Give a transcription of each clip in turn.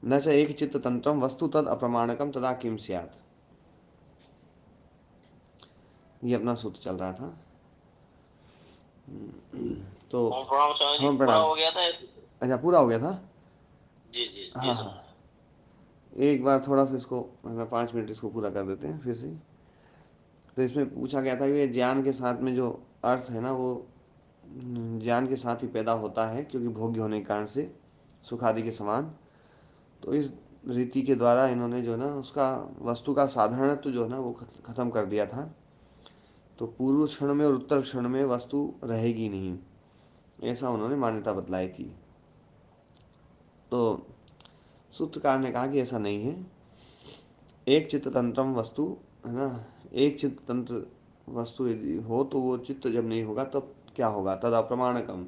न च एक चित्त तंत्रम वस्तु तद अप्रमाणकम तदा किम स्यात्। ये अपना सूत्र चल रहा था। तो प्रणाम स्वामी जी, हम पूरा प्रणाम। हो गया था। अच्छा, पूरा हो गया था। जी जी जी हाँ हाँ, स्वामी। एक बार थोड़ा सा इसको 5 मिनट इसको पूरा कर देते हैं फिर से। तो इसमें पूछा गया था कि ये ज्ञान के साथ में जो अर्थ है ना वो ज्ञान के साथ ही पैदा होता है, क्योंकि भोग्य होने के कारण से सुख आदि के समान। तो इस रीति के द्वारा इन्होंने जो है ना उसका वस्तु का साधारणत्व जो है ना वो खत्म कर दिया था। तो पूर्व क्षण में और उत्तर क्षण में वस्तु रहेगी नहीं, ऐसा उन्होंने मान्यता बतलाई थी। तो सूत्रकार ने कहा कि ऐसा नहीं है। एक चित्त तंत्रम वस्तु, है ना, एक चित्त तंत्र वस्तु यदि हो तो वो चित्त जब नहीं होगा तब क्या होगा, तद अप्रमाणकम,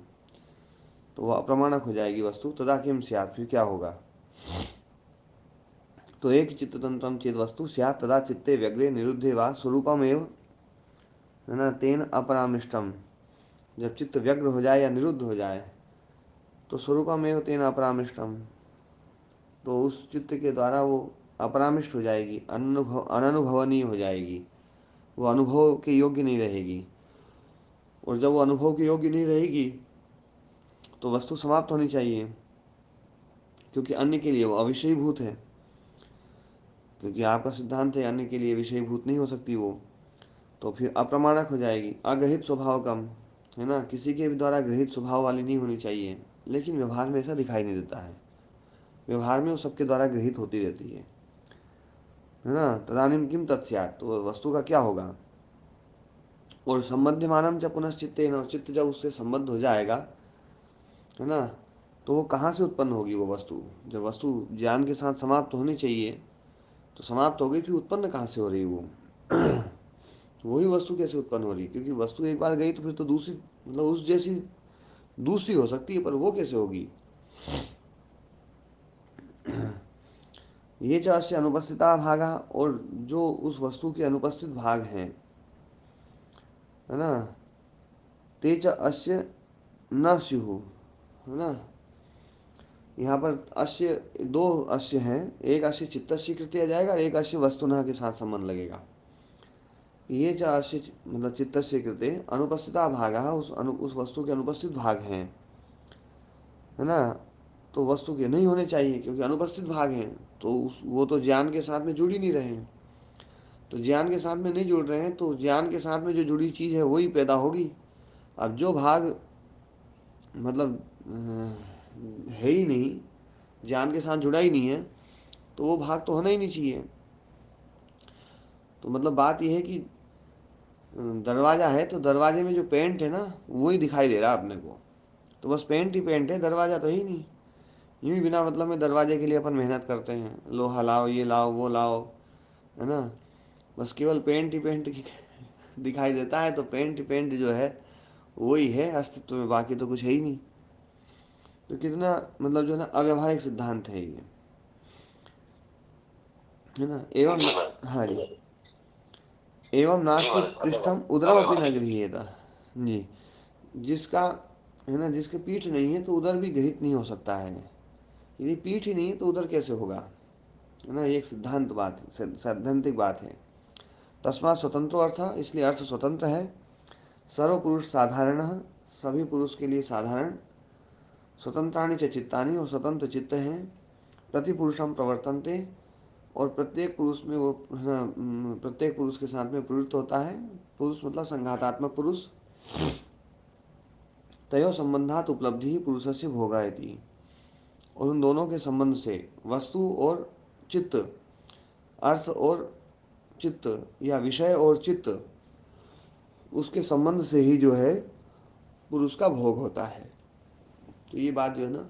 तो वह अप्रमाणक हो जाएगी वस्तु। तदा किम स्यात्, फिर क्या होगा। तो एक चित्त तंत्रम चेद वस्तु स्यात् तदा चित्ते व्यग्रे निरुद्धे वा स्वरूपम एव, है ना, तेन अपरामृष्टम। जब चित्त व्यग्र हो जाए या निरुद्ध हो जाए तो स्वरूपम एव तेन अपरामृष्टम, तो उस चित्त के द्वारा वो अपरामिष्ट हो जाएगी, अननुभवनीय हो जाएगी, वो अनुभव के योग्य नहीं रहेगी। और जब वो अनुभव के योग्य नहीं रहेगी तो वस्तु समाप्त होनी चाहिए, क्योंकि अन्य के लिए वो अविषयीभूत है। क्योंकि आपका सिद्धांत है अन्य के लिए विषयीभूत नहीं हो सकती वो, तो फिर अप्रमाणक हो जाएगी। अग्रहित स्वभाव कम, है ना, किसी के भी द्वारा गृहित स्वभाव वाली नहीं होनी चाहिए। लेकिन व्यवहार में ऐसा दिखाई नहीं देता है, व्यवहार में वो सबके द्वारा गृहित होती रहती है ना। तदानीम किम तत्स्यात्, तो वस्तु का क्या होगा। और संबंध्यमानम जब पुनश्चित्तेन, और चित्त जब उससे संबद्ध हो जाएगा, है ना, तो वो कहाँ से उत्पन्न होगी वो वस्तु। जब वस्तु ज्ञान के साथ समाप्त होनी चाहिए तो समाप्त हो गई, फिर उत्पन्न कहाँ से हो रही वो। वही वस्तु कैसे उत्पन्न हो रही, क्योंकि वस्तु एक बार गई तो फिर तो दूसरी, मतलब उस जैसी दूसरी हो सकती है, पर वो कैसे होगी। ये च अनुपस्थिता भागा, और जो उस वस्तु के अनुपस्थित भाग हैं, है ना, ते च अस्य न स्युः, है ना। यहाँ पर अश्य, दो अश्य हैं, एक अश्य चित्तस्य कृत्य आ जाएगा, एक अश्य वस्तुनः के साथ संबंध लगेगा। ये च अश्य मतलब चित्तस्य कृते अनुपस्थिता भागा, उस वस्तु के अनुपस्थित भाग हैं, है ना। तो वस्तु के नहीं होने चाहिए, क्योंकि अनुपस्थित भाग हैं, तो वो तो ज्ञान के साथ में जुड़ ही नहीं रहे हैं। तो ज्ञान के साथ में नहीं जुड़ रहे हैं, तो ज्ञान के साथ में जो जुड़ी चीज़ है वही पैदा होगी। अब जो भाग मतलब है ही नहीं, ज्ञान के साथ जुड़ा ही नहीं है, तो वो भाग तो होना ही नहीं चाहिए। तो मतलब बात यह है कि दरवाज़ा है तो दरवाजे में जो पेंट है ना वही दिखाई दे रहा है अपने को, तो बस पेंट ही पेंट है, दरवाज़ा तो है ही नहीं। यूँ ही बिना मतलब में दरवाजे के लिए अपन मेहनत करते हैं, लोहा लाओ, ये लाओ, वो लाओ, है ना, बस केवल पेंट ही पेंट दिखाई देता है। तो पेंट ही पेंट जो है वही है अस्तित्व में, बाकी तो कुछ है ही नहीं। तो कितना मतलब जो है ना अव्यवहारिक सिद्धांत है ये, है ना। एवं जी न, मैं। हाँ जी, एवं जी नास्ति महाराज, पृष्ठम उदरम अपनी न गृह्येत। जी, जिसका, है ना, जिसके पीठ नहीं है तो उधर भी गृहित नहीं हो सकता है। यदि पीठ ही नहीं है तो उधर कैसे होगा, है ना। ये एक सिद्धांत बात है, सैद्धांतिक बात है। तस्मात् स्वतंत्रो अर्थ, इसलिए अर्थ स्वतंत्र है। सर्व पुरुष साधारण, सभी पुरुष के लिए साधारण। स्वतंत्राणि च चित्तानि, और स्वतंत्र चित्त हैं। प्रति पुरुषम प्रवर्तन्ते, और प्रत्येक पुरुष में वो, है ना, प्रत्येक पुरुष के साथ में प्रवृत्त होता है। पुरुष मतलब संघातात्मक पुरुष। तयो संबंधात उपलब्धि ही पुरुषस्य भोगायति, और उन दोनों के संबंध से वस्तु और चित्त, अर्थ और चित्त, या विषय और चित्त, उसके संबंध से ही जो है पुरुष का भोग होता है। तो ये बात जो है ना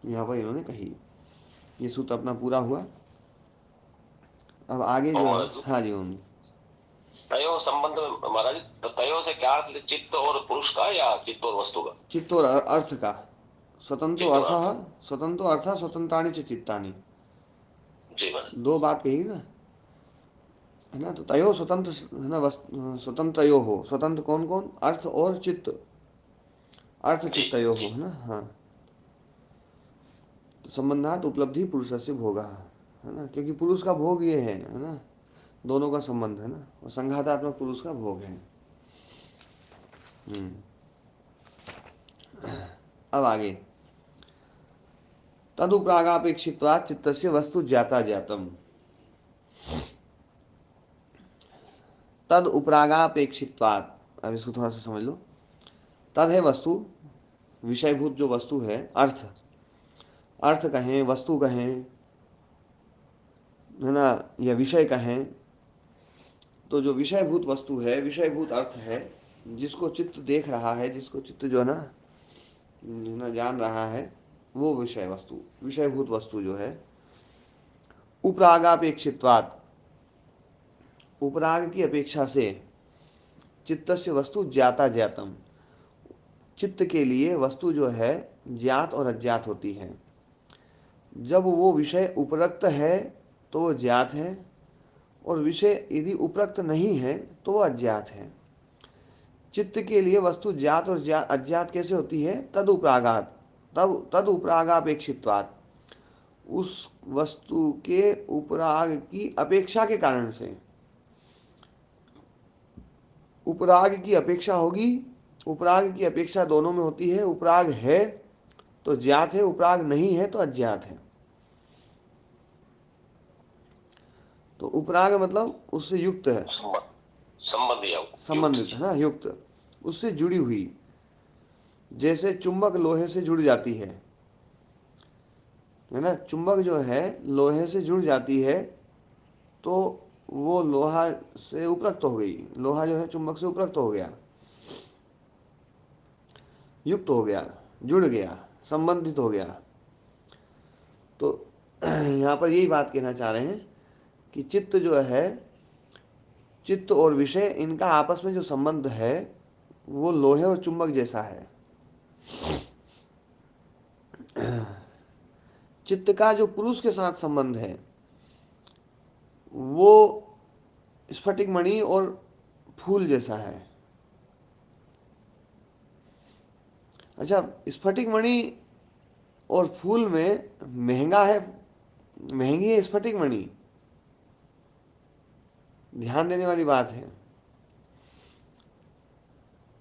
यहाँ पर इन्होंने कही। ये सूत्र अपना पूरा हुआ। अब आगे ओ जो है, महाराज जी, हाँ जी ओम। तयो संबंध महाराज जी, तो तयो से क्या अर्थ, चित्त और पुरुष का या चित्त और वस्तु का। चित्त और अर्थ का। स्वतंत्रो चित्त और अर्थ, अर्थ। स्वतंत्रो अर्थ स्वतंत्राणि च चित्तानि, जी महाराज। दो बात कही ना, है ना। तो तयो स्वतंत्र, है ना, स्वतंत्र यो हो, स्वतंत्र कौन कौन, अर्थ और चित्त, अर्थ जी चित्तयो हो, जी। है ना। हाँ, संबंधात उपलब्धि पुरुषस्य भोगः, है ना, क्योंकि पुरुष का भोग ये है ना, दोनों का संबंध है ना, और संघातात्मक पुरुष का भोग है। अब आगे, तदुपरागापेक्षित्वात् चित्तस्य वस्तु ज्ञाता ज्ञातम। तद उपरागापेक्षित्वात्, अब इसको थोड़ा सा समझ लो। तद है वस्तु, विषयभूत जो वस्तु है, अर्थ, अर्थ कहें, वस्तु कहें, है ना, या विषय कहें, तो जो विषयभूत वस्तु है, विषयभूत अर्थ है, जिसको चित्त देख रहा है, जिसको चित्त जो है ना जान रहा है, वो विषय वस्तु, विषयभूत वस्तु जो है, उपरागापेक्षित्वात्, उपराग की अपेक्षा से, चित्तस्य वस्तु ज्ञाता ज्ञातम, चित्त के लिए वस्तु जो है ज्ञात और अज्ञात होती है। जब वो विषय उपरक्त है तो वो ज्ञात है, और विषय यदि उपरक्त नहीं है तो वो अज्ञात है। चित्त के लिए वस्तु ज्ञात और अज्ञात कैसे होती है? तद उपरागात, तद उपरागापेक्षित्वात्, उस वस्तु के उपराग की अपेक्षा के कारण से। उपराग की अपेक्षा होगी, उपराग की अपेक्षा दोनों में होती है। उपराग है तो ज्ञात है, उपराग नहीं है तो अज्ञात है। तो उपराग मतलब उससे युक्त है, संबंधित है ना, युक्त, उससे जुड़ी हुई। जैसे चुंबक लोहे से जुड़ जाती है ना, चुंबक जो है लोहे से जुड़ जाती है तो वो लोहा से उपरक्त हो गई, लोहा जो है चुंबक से उपरक्त हो गया, युक्त हो गया, जुड़ गया, संबंधित हो गया। तो यहाँ पर यही बात कहना चाह रहे हैं कि चित्त जो है, चित्त और विषय, इनका आपस में जो संबंध है वो लोहे और चुंबक जैसा है। चित्त का जो पुरुष के साथ संबंध है वो स्फटिक मणि और फूल जैसा है। अच्छा, स्फटिक मणि और फूल में महंगा है, महंगी है स्फटिक मणि, ध्यान देने वाली बात है।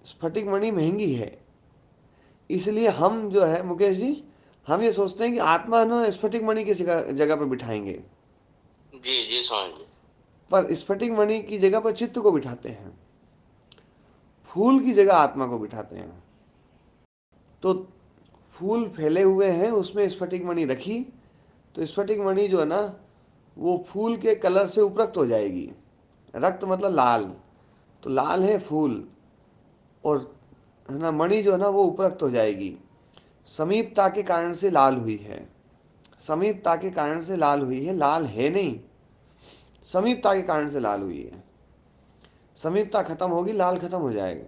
स्फटिक मणि महंगी है, इसलिए हम जो है मुकेश जी, हम ये सोचते हैं कि आत्मा ना स्फटिक मणि की जगह पर बिठाएंगे। जी जी स्वामी जी। पर स्फटिक मणि की जगह पर चित्त को बिठाते हैं, फूल की जगह आत्मा को बिठाते हैं। तो फूल फैले हुए हैं, उसमें स्फटिक मणि रखी तो स्फटिक मणि जो है ना वो फूल के कलर से उपरक्त हो जाएगी। रक्त मतलब लाल, तो लाल है फूल, और है ना मणि जो है ना वो उपरक्त हो जाएगी। समीपता के कारण से लाल हुई है, समीपता के कारण से लाल हुई है, लाल है नहीं, समीपता के कारण से लाल हुई है। समीपता खत्म होगी, लाल खत्म हो जाएगा।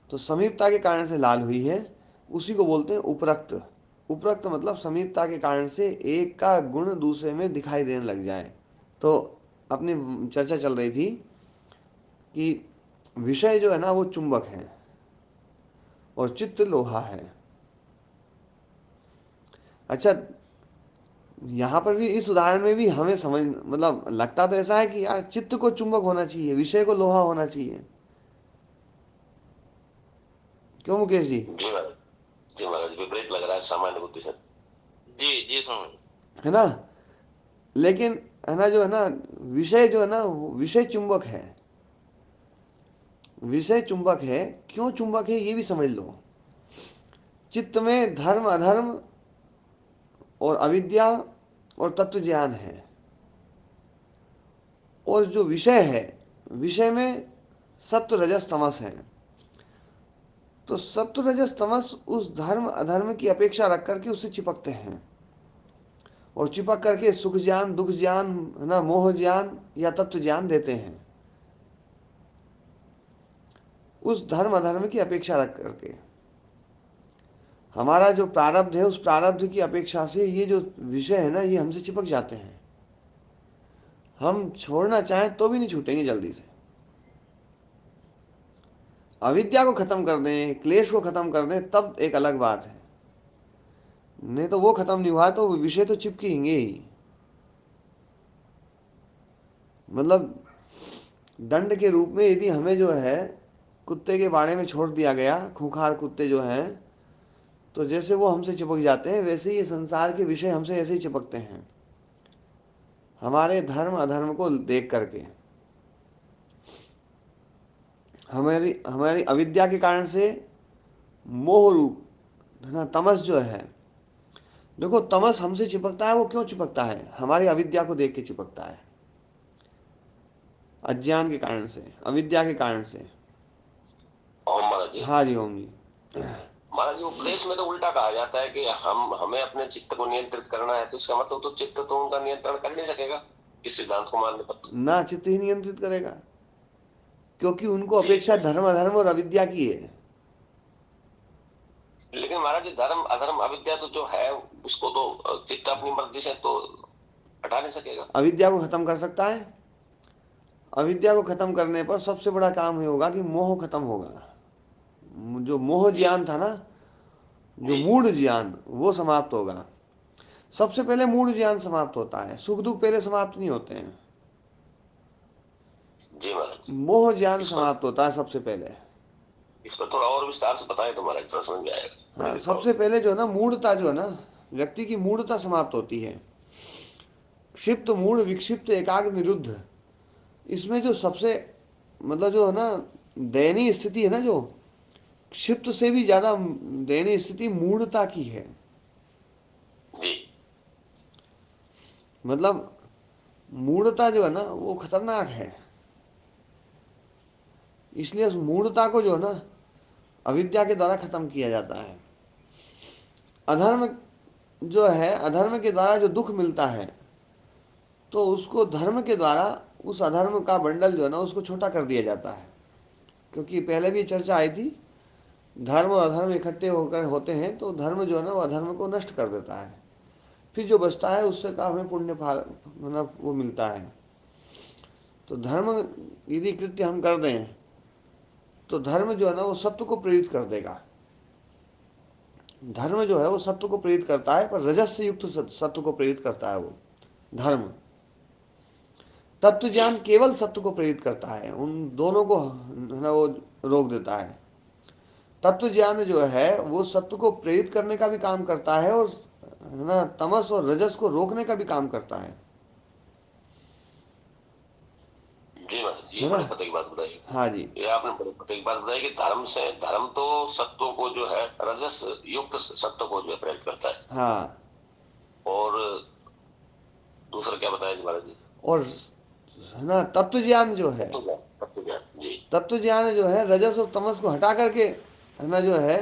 तो समीपता के कारण से लाल हुई है, उसी को बोलते हैं उपरक्त। उपरक्त मतलब समीपता के कारण से एक का गुण दूसरे में दिखाई देने लग जाए। तो अपनी चर्चा चल रही थी कि विषय जो है ना वो चुंबक है और चित्त लोहा है। अच्छा, यहाँ पर भी इस उदाहरण में भी हमें समझ, मतलब लगता तो ऐसा है कि यार चित्त को चुंबक होना चाहिए, विषय को लोहा होना चाहिए। क्यों मुकेश जी? जी महाराज, जी महाराज, विपरीत लग रहा है सामान्य बुद्धि से। जी जी स्वामी। है ना, लेकिन है ना जो है ना विषय जो है ना विषय चुंबक है, विषय चुंबक है। क्यों चुंबक है ये भी समझ लो। चित्त में धर्म अधर्म और अविद्या और तत्व ज्ञान है, और जो विषय है, विषय में सत्व रजस तमस है। तो सत्व रजस तमस उस धर्म अधर्म की अपेक्षा रख करके उससे चिपकते हैं, और चिपक करके सुख ज्ञान, दुख ज्ञान, है ना, मोह ज्ञान या तत्व ज्ञान देते हैं, उस धर्म अधर्म की अपेक्षा रख करके। हमारा जो प्रारब्ध है, उस प्रारब्ध की अपेक्षा से ये जो विषय है ना ये हमसे चिपक जाते हैं। हम छोड़ना चाहें तो भी नहीं छूटेंगे जल्दी से। अविद्या को खत्म कर दें, क्लेश को खत्म कर दें, तब एक अलग बात है। नहीं तो वो खत्म नहीं हुआ तो विषय तो चिपकेंगे ही। मतलब दंड के रूप में यदि हमें जो है कुत्ते के बाड़े में छोड़ दिया गया, खूंखार कुत्ते जो हैं, तो जैसे वो हमसे चिपक जाते हैं वैसे ही ये संसार के विषय हमसे ऐसे ही चिपकते हैं, हमारे धर्म अधर्म को देख करके। हमारी हमारी अविद्या के कारण से मोह रूप है ना तमस जो है, देखो तमस हमसे चिपकता है, वो क्यों चिपकता है? हमारी अविद्या को देख के चिपकता है, अज्ञान के कारण से, अविद्या के कारण से। ओम महाराज जी। हाँ जी, ओम जी। महाराज जी, उपदेश में तो उल्टा कहा जाता है कि हम हमें अपने चित्त को नियंत्रित करना है, तो इसका मतलब तो चित्त तो उनका नियंत्रण कर नहीं सकेगा इस सिद्धांत को मानने पर तो। ना चित्त ही नियंत्रित करेगा, क्योंकि उनको जी। अपेक्षा धर्म अधर्म और अविद्या की है। लेकिन महाराज जी, धर्म अधर्म अविद्या तो जो है उसको तो चित्त अपनी मर्जी से तो हटा नहीं सकेगा। अविद्या को खत्म कर सकता है। अविद्या को खत्म करने पर सबसे बड़ा काम ये होगा कि मोह खत्म होगा। जो मोह जी। ज्ञान था ना, जो जी। मूढ़ ज्ञान, वो समाप्त होगा। सबसे पहले मूढ़ ज्ञान समाप्त होता है, सुख दुख पहले समाप्त नहीं होते हैं। जी महाराज जी। मोह ज्ञान इस पर समाप्त होता है सबसे पहले। इस पर थोड़ा और विस्तार से बताएं तो महाराज थोड़ा समझ में आएगा, बड़ी हाँ, कृपा सबसे होगी। पहले जो है ना मूढ़ता, जो है ना व्यक्ति की मूढ़ता समाप्त होती है। क्षिप्त मूढ़ विक्षिप्त एकाग्र निरुद्ध, इसमें जो सबसे मतलब जो है ना दयनीय स्थिति है ना, जो क्षिप्त से भी ज्यादा दयनीय स्थिति मूढ़ता की है। जी। मतलब मूढ़ता जो है ना वो खतरनाक है। इसलिए उस मूढ़ता को जो है ना अविद्या के द्वारा खत्म किया जाता है। अधर्म जो है, अधर्म के द्वारा जो दुख मिलता है, तो उसको धर्म के द्वारा उस अधर्म का बंडल जो है ना उसको छोटा कर दिया जाता है। क्योंकि पहले भी चर्चा आई थी, धर्म और अधर्म इकट्ठे होकर होते हैं तो धर्म जो है ना वो अधर्म को नष्ट कर देता है। फिर जो बचता है उससे का हमें पुण्य फल मतलब वो मिलता है। तो धर्म यदि कृत्य हम कर दें तो धर्म जो है ना वो सत्य को प्रेरित कर देगा। धर्म जो है वो सत्य को प्रेरित करता है, पर रजस से युक्त सत्य को प्रेरित करता है वो धर्म। तत्व जी। ज्ञान केवल सत्य को प्रेरित करता है, उन दोनों को है ना वो रोक देता है। तत्व ज्ञान जो है वो सत्य को प्रेरित करने का भी काम करता है, और है ना तमस और रजस को रोकने का भी काम करता जी महाराज, ये है ना। बड़े पते की बात बताई। हाँ जी। ये आपने बड़े पते की बात बताई कि धर्म तो सत्व को जो है रजस युक्त सत्व को जो है प्रेरित करता है। हाँ, और दूसरा क्या बताया जी महाराज जी? और है ना तत्व ज्ञान जो है, तत्व ज्ञान जी। तत्व ज्ञान जो है रजस और तमस को हटा करके है ना जो है,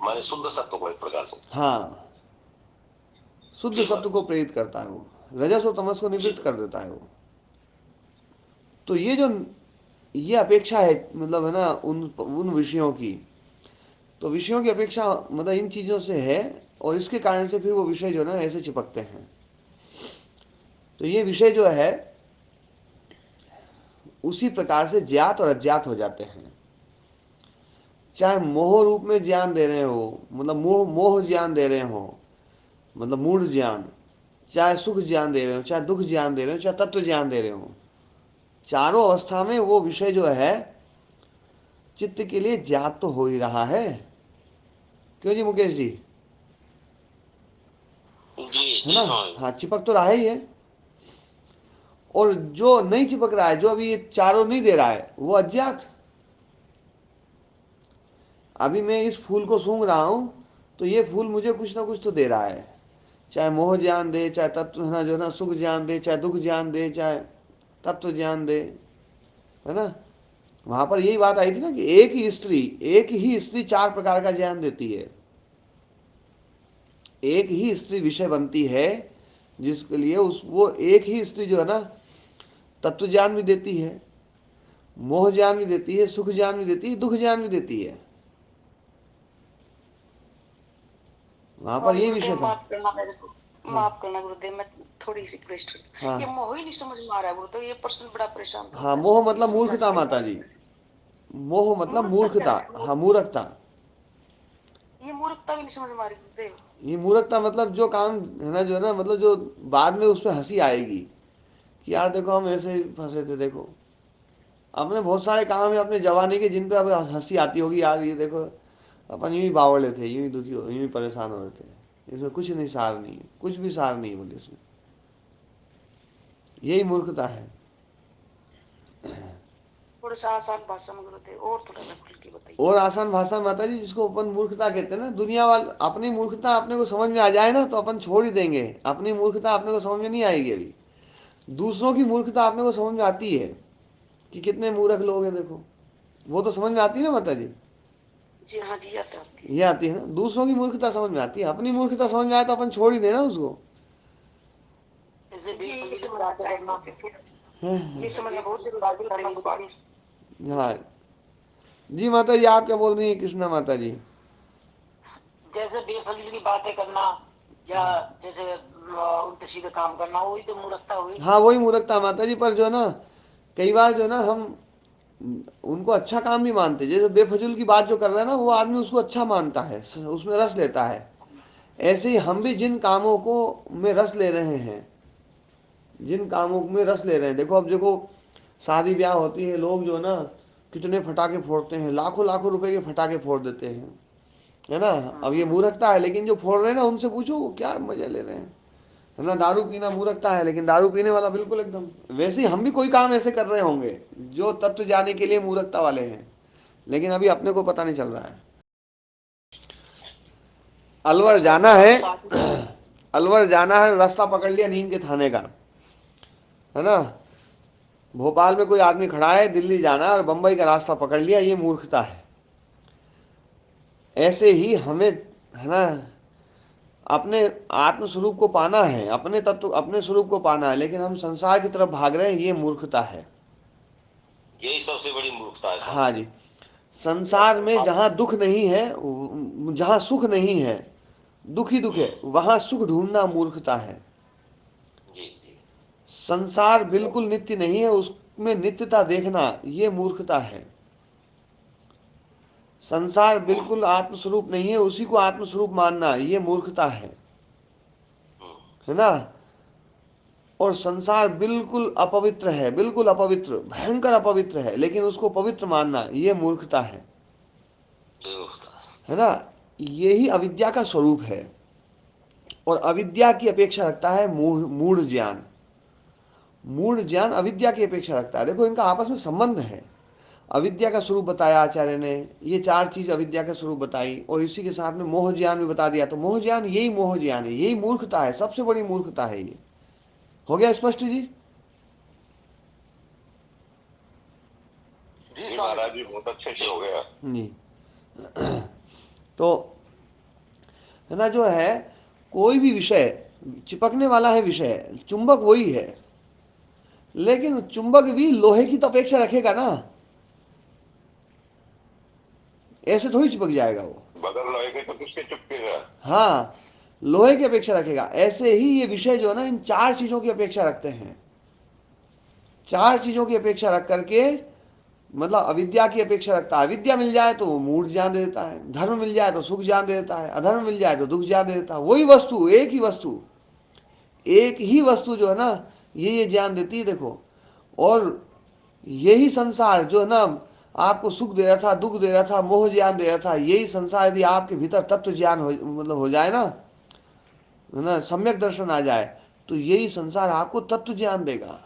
माने शुद्ध सत्व को एक प्रकार से। हाँ शुद्ध जी सत्व को महाराज। प्रेरित करता है वो, रजस और तमस को जी। निवृत्त कर देता है वो। तो ये जो ये अपेक्षा है मतलब है ना उन उन विषयों की, तो विषयों की अपेक्षा मतलब इन चीजों से है, और इसके कारण से फिर वो विषय जो है ना ऐसे चिपकते हैं। तो ये विषय जो है उसी प्रकार से ज्ञात और अज्ञात हो जाते हैं। चाहे मोह रूप में ज्ञान दे रहे हो, मतलब मोह मोह ज्ञान दे रहे हो, मतलब मूढ़ ज्ञान, चाहे सुख ज्ञान दे रहे हो, चाहे दुख ज्ञान दे रहे हो, चाहे तत्व ज्ञान दे रहे हो, चारों अवस्था में वो विषय जो है चित्त के लिए ज्ञात तो हो ही रहा है। क्यों जी मुकेश जी? जी। है जी ना। समझ गया। हाँ, चिपक तो रहा ही है। और जो नहीं चिपक रहा है, जो अभी ये चारों नहीं दे रहा है, वो अज्ञात। अभी मैं इस फूल को सूंघ रहा हूं, तो ये फूल मुझे कुछ ना कुछ तो दे रहा है, चाहे मोह ज्ञान दे, चाहे तत्व है ना जो है ना सुख ज्ञान दे, चाहे दुख ज्ञान दे, चाहे तत्व ज्ञान दे, है ना। वहां पर यही बात आई थी ना कि एक ही स्त्री चार प्रकार का ज्ञान देती है। एक ही स्त्री विषय बनती है जिसके लिए उस वो एक ही स्त्री जो है ना तत्व ज्ञान भी देती है, मोह ज्ञान भी देती है, सुख ज्ञान भी देती है, दुख ज्ञान भी देती है। वहां पर और यही विषय गुरुदेव था। माफ करना मेरे को, हाँ माफ करना गुरुदेव, मैं थोड़ी सी रिक्वेस्ट करती हूँ। ये हाँ मोह ही नहीं समझ में आ रहा है गुरु, तो ये पर्सन बड़ा परेशान हाँ। करता है मोह मुझे, ये मतलब समझाने मूर्खता में। माता जी। मोह मतलब मूर्खता क्या मूर्खता। है? हाँ, मूर्खता। ये मूर्खता भी नहीं समझ में आ रही गुरुदेव। ये मूर्खता मतलब जो काम है ना, जो है ना, मतलब जो बाद में उसमें हंसी आएगी कि यार देखो हम ऐसे ही फंसे थे, देखो अपने बहुत सारे काम है अपने जवानी के जिन पे अब हंसी आती होगी, यार ये देखो अपन यूं ही बावड़े थे, यूं ही दुखी हो, यूं ही परेशान हो रहे थे, इसमें कुछ नहीं सार नहीं है, कुछ भी सार नहीं है बोले इसमें। यही मूर्खता है। थोड़ा सा आसान भाषा में गुरुदेव और थोड़ा सा खुल के बताइए। और आसान भाषा में माता जी, जिसको अपन मूर्खता कहते हैं ना, दुनिया वाल अपनी मूर्खता अपने को समझ में आ जाए ना तो अपन छोड़ ही देंगे। अपनी मूर्खता अपने को समझ में नहीं आएगी अभी। दूसरों की मूर्खता अपने को समझ में आती है कि कितने मूर्ख लोग हैं, देखो वो तो समझ में आती है ना माता जी। जी हाँ जी, आता आती ये आती है ना, दूसरों की मूर्खता समझ में आती है, अपनी मूर्खता समझ में आए तो अपन छोड़ ही देना उसको। है। ये समझना चाहिए गुरुदेव, ये समझना बहुत जरूरी है गुरुदेव ये बात। हाँ जी माता जी, आप क्या बोल रही हैं कृष्णा माता जी? जैसे बेफजूल की बातें करना या जैसे उल्टे सीधे काम करना, वही तो मूर्खता हुई। हाँ वही मूर्खता माता जी, पर जो है ना कई बार जो है ना हम उनको अच्छा काम भी मानते हैं। जैसे बेफजूल की बात जो कर रहा है ना, वो आदमी उसको अच्छा मानता है, उसमें रस लेता है। ऐसे ही हम भी जिन कामों को में रस ले रहे हैं, जिन कामों में रस ले रहे हैं, देखो अब देखो शादी ब्याह होती है, लोग जो है ना कितने फटाके फोड़ते हैं, लाखों लाखों रुपए के फटाके फोड़ देते हैं, है ना। अब ये मूर्खता है, लेकिन जो फोड़ रहे हैं ना उनसे पूछो वो क्या मजे ले रहे हैं, है ना। दारू पीना मूर्खता है, लेकिन दारू पीने वाला बिल्कुल एकदम वैसे ही हम भी कोई काम ऐसे कर रहे होंगे जो तत्व जाने के लिए मूर्खता वाले हैं, लेकिन अभी अपने को पता नहीं चल रहा है। अलवर जाना है, अलवर जाना है, रास्ता पकड़ लिया नीम के थाने का, है ना। भोपाल में कोई आदमी खड़ा है, दिल्ली जाना है और बंबई का रास्ता पकड़ लिया, ये मूर्खता है। ऐसे ही हमें, है ना, अपने आत्म स्वरूप को पाना है, अपने तत्व अपने स्वरूप को पाना है, लेकिन हम संसार की तरफ भाग रहे हैं, ये मूर्खता है। यही सबसे बड़ी मूर्खता है हाँ स्वामी। जी। संसार में जहां दुख नहीं है, जहां सुख नहीं है, दुख ही दुख है, वहां सुख ढूंढना मूर्खता है। जी जी। संसार बिल्कुल नित्य नहीं है, उसमें नित्यता देखना ये मूर्खता है। संसार बिल्कुल आत्मस्वरूप नहीं है, उसी को आत्मस्वरूप मानना ये मूर्खता है ना। और संसार बिल्कुल अपवित्र है, बिल्कुल अपवित्र, भयंकर अपवित्र है, लेकिन उसको पवित्र मानना ये मूर्खता है ना। यही अविद्या का स्वरूप है। और अविद्या की अपेक्षा रखता है मूढ़ ज्ञान। मूढ़ ज्ञान अविद्या की अपेक्षा रखता है। देखो इनका आपस में संबंध है। अविद्या का स्वरूप बताया आचार्य ने, ये चार चीज अविद्या का स्वरूप बताई, और इसी के साथ में मोह ज्ञान भी बता दिया। तो मोह ज्ञान, यही मोह ज्ञान है, यही मूर्खता है, सबसे बड़ी मूर्खता है ये। हो गया स्पष्ट जी? जी महाराज जी, बहुत अच्छे से हो गया जी। तो है ना, जो है कोई भी विषय चिपकने वाला है, विषय चुंबक वही है, लेकिन चुंबक भी लोहे की तो अपेक्षा रखेगा ना, ऐसे थोड़ी चिपक जाएगा वो। बगल लोगे तो किसके चुपकेगा। हाँ, लोहे की अपेक्षा रखेगा। ऐसे ही ये विषय जो है ना, इन चार चीजों की अपेक्षा रखते हैं। चार चीजों की अपेक्षा रख करके, मतलब अविद्या की अपेक्षा रखता है। अविद्या मिल जाए तो वो मूढ़ ज्ञान दे देता है, धर्म मिल जाए तो सुख ज्ञान दे देता है, अधर्म मिल जाए तो दुख ज्ञान दे देता है। वही वस्तु, एक ही वस्तु, एक ही वस्तु जो है ना, ये ज्ञान देती है, देखो। और यही संसार जो है ना, आपको सुख दे रहा था, दुख दे रहा था, मोह ज्ञान दे रहा था, यही संसार यदि आपके भीतर तत्व ज्ञान हो, मतलब हो जाए ना, है ना, सम्यक दर्शन आ जाए, तो यही संसार आपको तत्व ज्ञान देगा।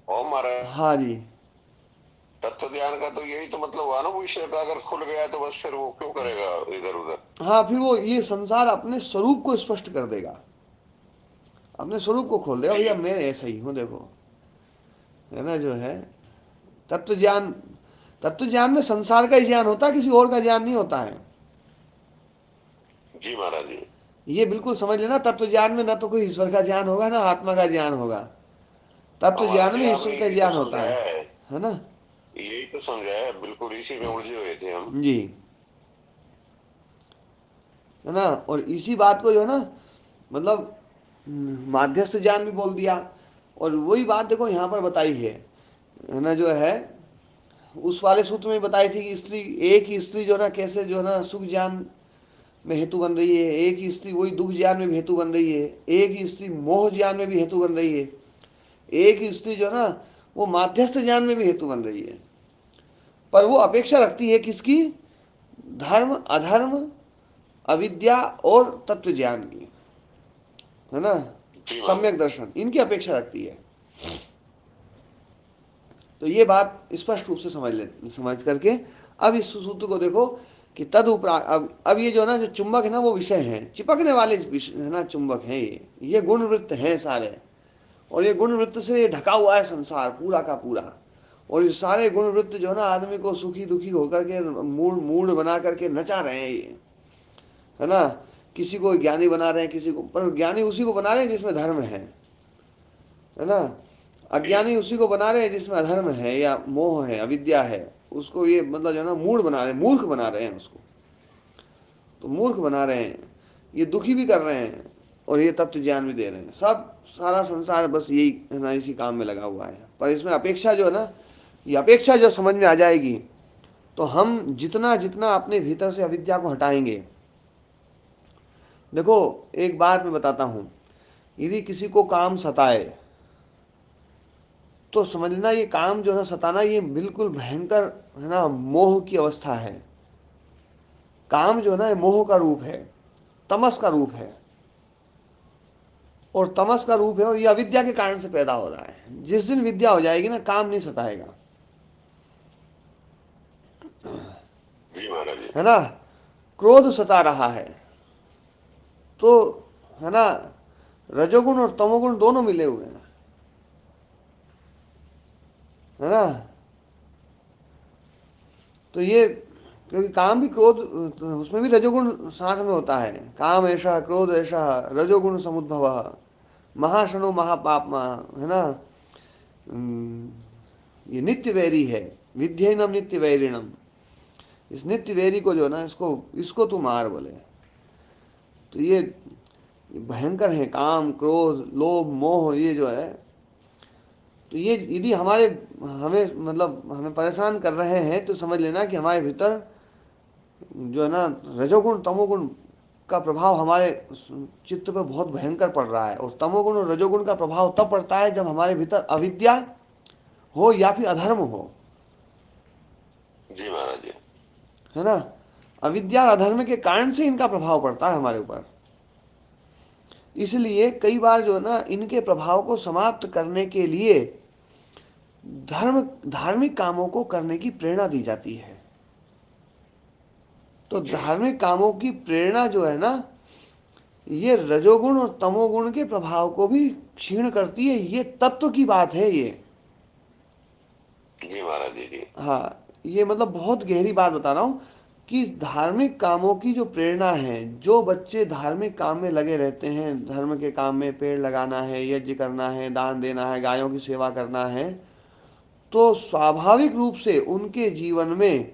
ओ महाराज, हाँ जी। तत्व ज्ञान का तो यही तो मतलब हुआ ना, विषय का अगर खुल गया तो बस फिर वो क्यों करेगा इधर उधर। हाँ, फिर वो ये संसार अपने स्वरूप को स्पष्ट कर देगा, अपने स्वरूप को खोल देगा, भैया मैं ऐसा ही हूं, देखो, है ना, जो है तत्व ज्ञान। तत्व ज्ञान में संसार का ही ज्ञान होता है, किसी और का ज्ञान नहीं होता है। जी महाराज जी। ये बिल्कुल समझ लेना, तत्व ज्ञान में ना तो कोई ईश्वर का ज्ञान होगा, ना आत्मा का ज्ञान होगा। तत्व हमारा ज्ञान जी में ईश्वर आपने का यही तो ज्ञान होता समझाया है, है ना। यही तो समझाया है, बिल्कुल इसी में उलझे हुए थे हम। जी, है ना। और इसी बात को जो है ना, मतलब माध्यस्थ ज्ञान भी बोल दिया। और वही बात देखो यहाँ पर बताई है ना, जो है उस वाले सूत्र में बताई थी कि स्त्री, एक ही स्त्री जो ना कैसे जो ना सुख ज्ञान में हेतु बन रही है, एक ही स्त्री वही दुख ज्ञान में भी हेतु बन रही है, एक ही स्त्री मोह ज्ञान में भी हेतु बन रही है, एक ही स्त्री जो ना वो माध्यस्थ ज्ञान में भी हेतु बन रही है। पर वो अपेक्षा रखती है किसकी? धर्म अधर्म, अविद्या और तत्व ज्ञान की, है ना, सम्यक दर्शन, इनकी अपेक्षा रखती है। तो ये बात स्पष्ट रूप से समझ करके अब इस सूत्र को देखो कि तद उपरा, अब ये जो ना जो चुंबक है ना वो विषय है, चिपकने वाले है ना चुंबक है, ये गुण वृत्त है सारे, और ये गुण वृत्त से ढका हुआ है संसार पूरा का पूरा। और ये सारे गुण वृत्त जो है ना आदमी को सुखी दुखी होकर के मूड मूड बना करके नचा रहे हैं ये, है ना। किसी को ज्ञानी बना रहे हैं, किसी को, पर ज्ञानी उसी को बना रहे हैं जिसमें धर्म है ना। अज्ञानी उसी को बना रहे हैं जिसमें अधर्म है या मोह है, अविद्या है, उसको ये मतलब जो है ना मूढ़ बना रहे हैं, मूर्ख बना रहे हैं उसको। तो मूर्ख बना रहे हैं, ये दुखी भी कर रहे हैं और ये तत्व ज्ञान भी दे रहे हैं। सब सारा संसार बस यही है ना, इसी काम में लगा हुआ है। पर इसमें अपेक्षा जो है ना, ये अपेक्षा जब समझ में आ जाएगी तो हम जितना जितना अपने भीतर से अविद्या को हटाएंगे। देखो एक बात मैं बताता हूं, यदि किसी को काम सताए तो समझना ये काम जो है सताना, ये बिल्कुल भयंकर है ना मोह की अवस्था है। काम जो है ना मोह का रूप है, तमस का रूप है, और तमस का रूप है, और ये अविद्या के कारण से पैदा हो रहा है। जिस दिन विद्या हो जाएगी ना, काम नहीं सताएगा, है ना। क्रोध सता रहा है तो है ना रजोगुण और तमोगुण दोनों मिले हुए हैं, है ना। तो ये क्योंकि काम भी क्रोध, उसमें भी रजोगुण साथ में होता है। काम ऐसा क्रोध ऐसा रजोगुण समुद्भव महाशनो महापापमा, है ना। ये नित्य वैरी है, विध्येनम नित्य वैरिणम। इस नित्य वैरी को जो है ना, इसको इसको तू मार बोले। तो ये भयंकर है, काम क्रोध लोभ मोह, ये जो है। तो ये यदि हमारे हमें मतलब हमें परेशान कर रहे हैं तो समझ लेना कि हमारे भीतर जो है ना रजोगुण तमोगुण का प्रभाव हमारे चित्त पे बहुत भयंकर पड़ रहा है। और तमोगुण और रजोगुण का प्रभाव तब पड़ता है जब हमारे भीतर अविद्या हो या फिर अधर्म हो। जी महाराज जी। है ना, अविद्या और अधर्म के कारण से इनका प्रभाव पड़ता है हमारे ऊपर। इसलिए कई बार जो है ना इनके प्रभाव को समाप्त करने के लिए धार्मिक कामों को करने की प्रेरणा दी जाती है। तो धार्मिक कामों की प्रेरणा जो है ना, ये रजोगुण और तमोगुण के प्रभाव को भी क्षीण करती है। ये तत्व की बात है ये। जी महाराज जी। हाँ, ये मतलब बहुत गहरी बात बता रहा हूँ कि धार्मिक कामों की जो प्रेरणा है, जो बच्चे धार्मिक काम में लगे रहते हैं, धर्म के काम में, पेड़ लगाना है, यज्ञ करना है, दान देना है, गायों की सेवा करना है, तो स्वाभाविक रूप से उनके जीवन में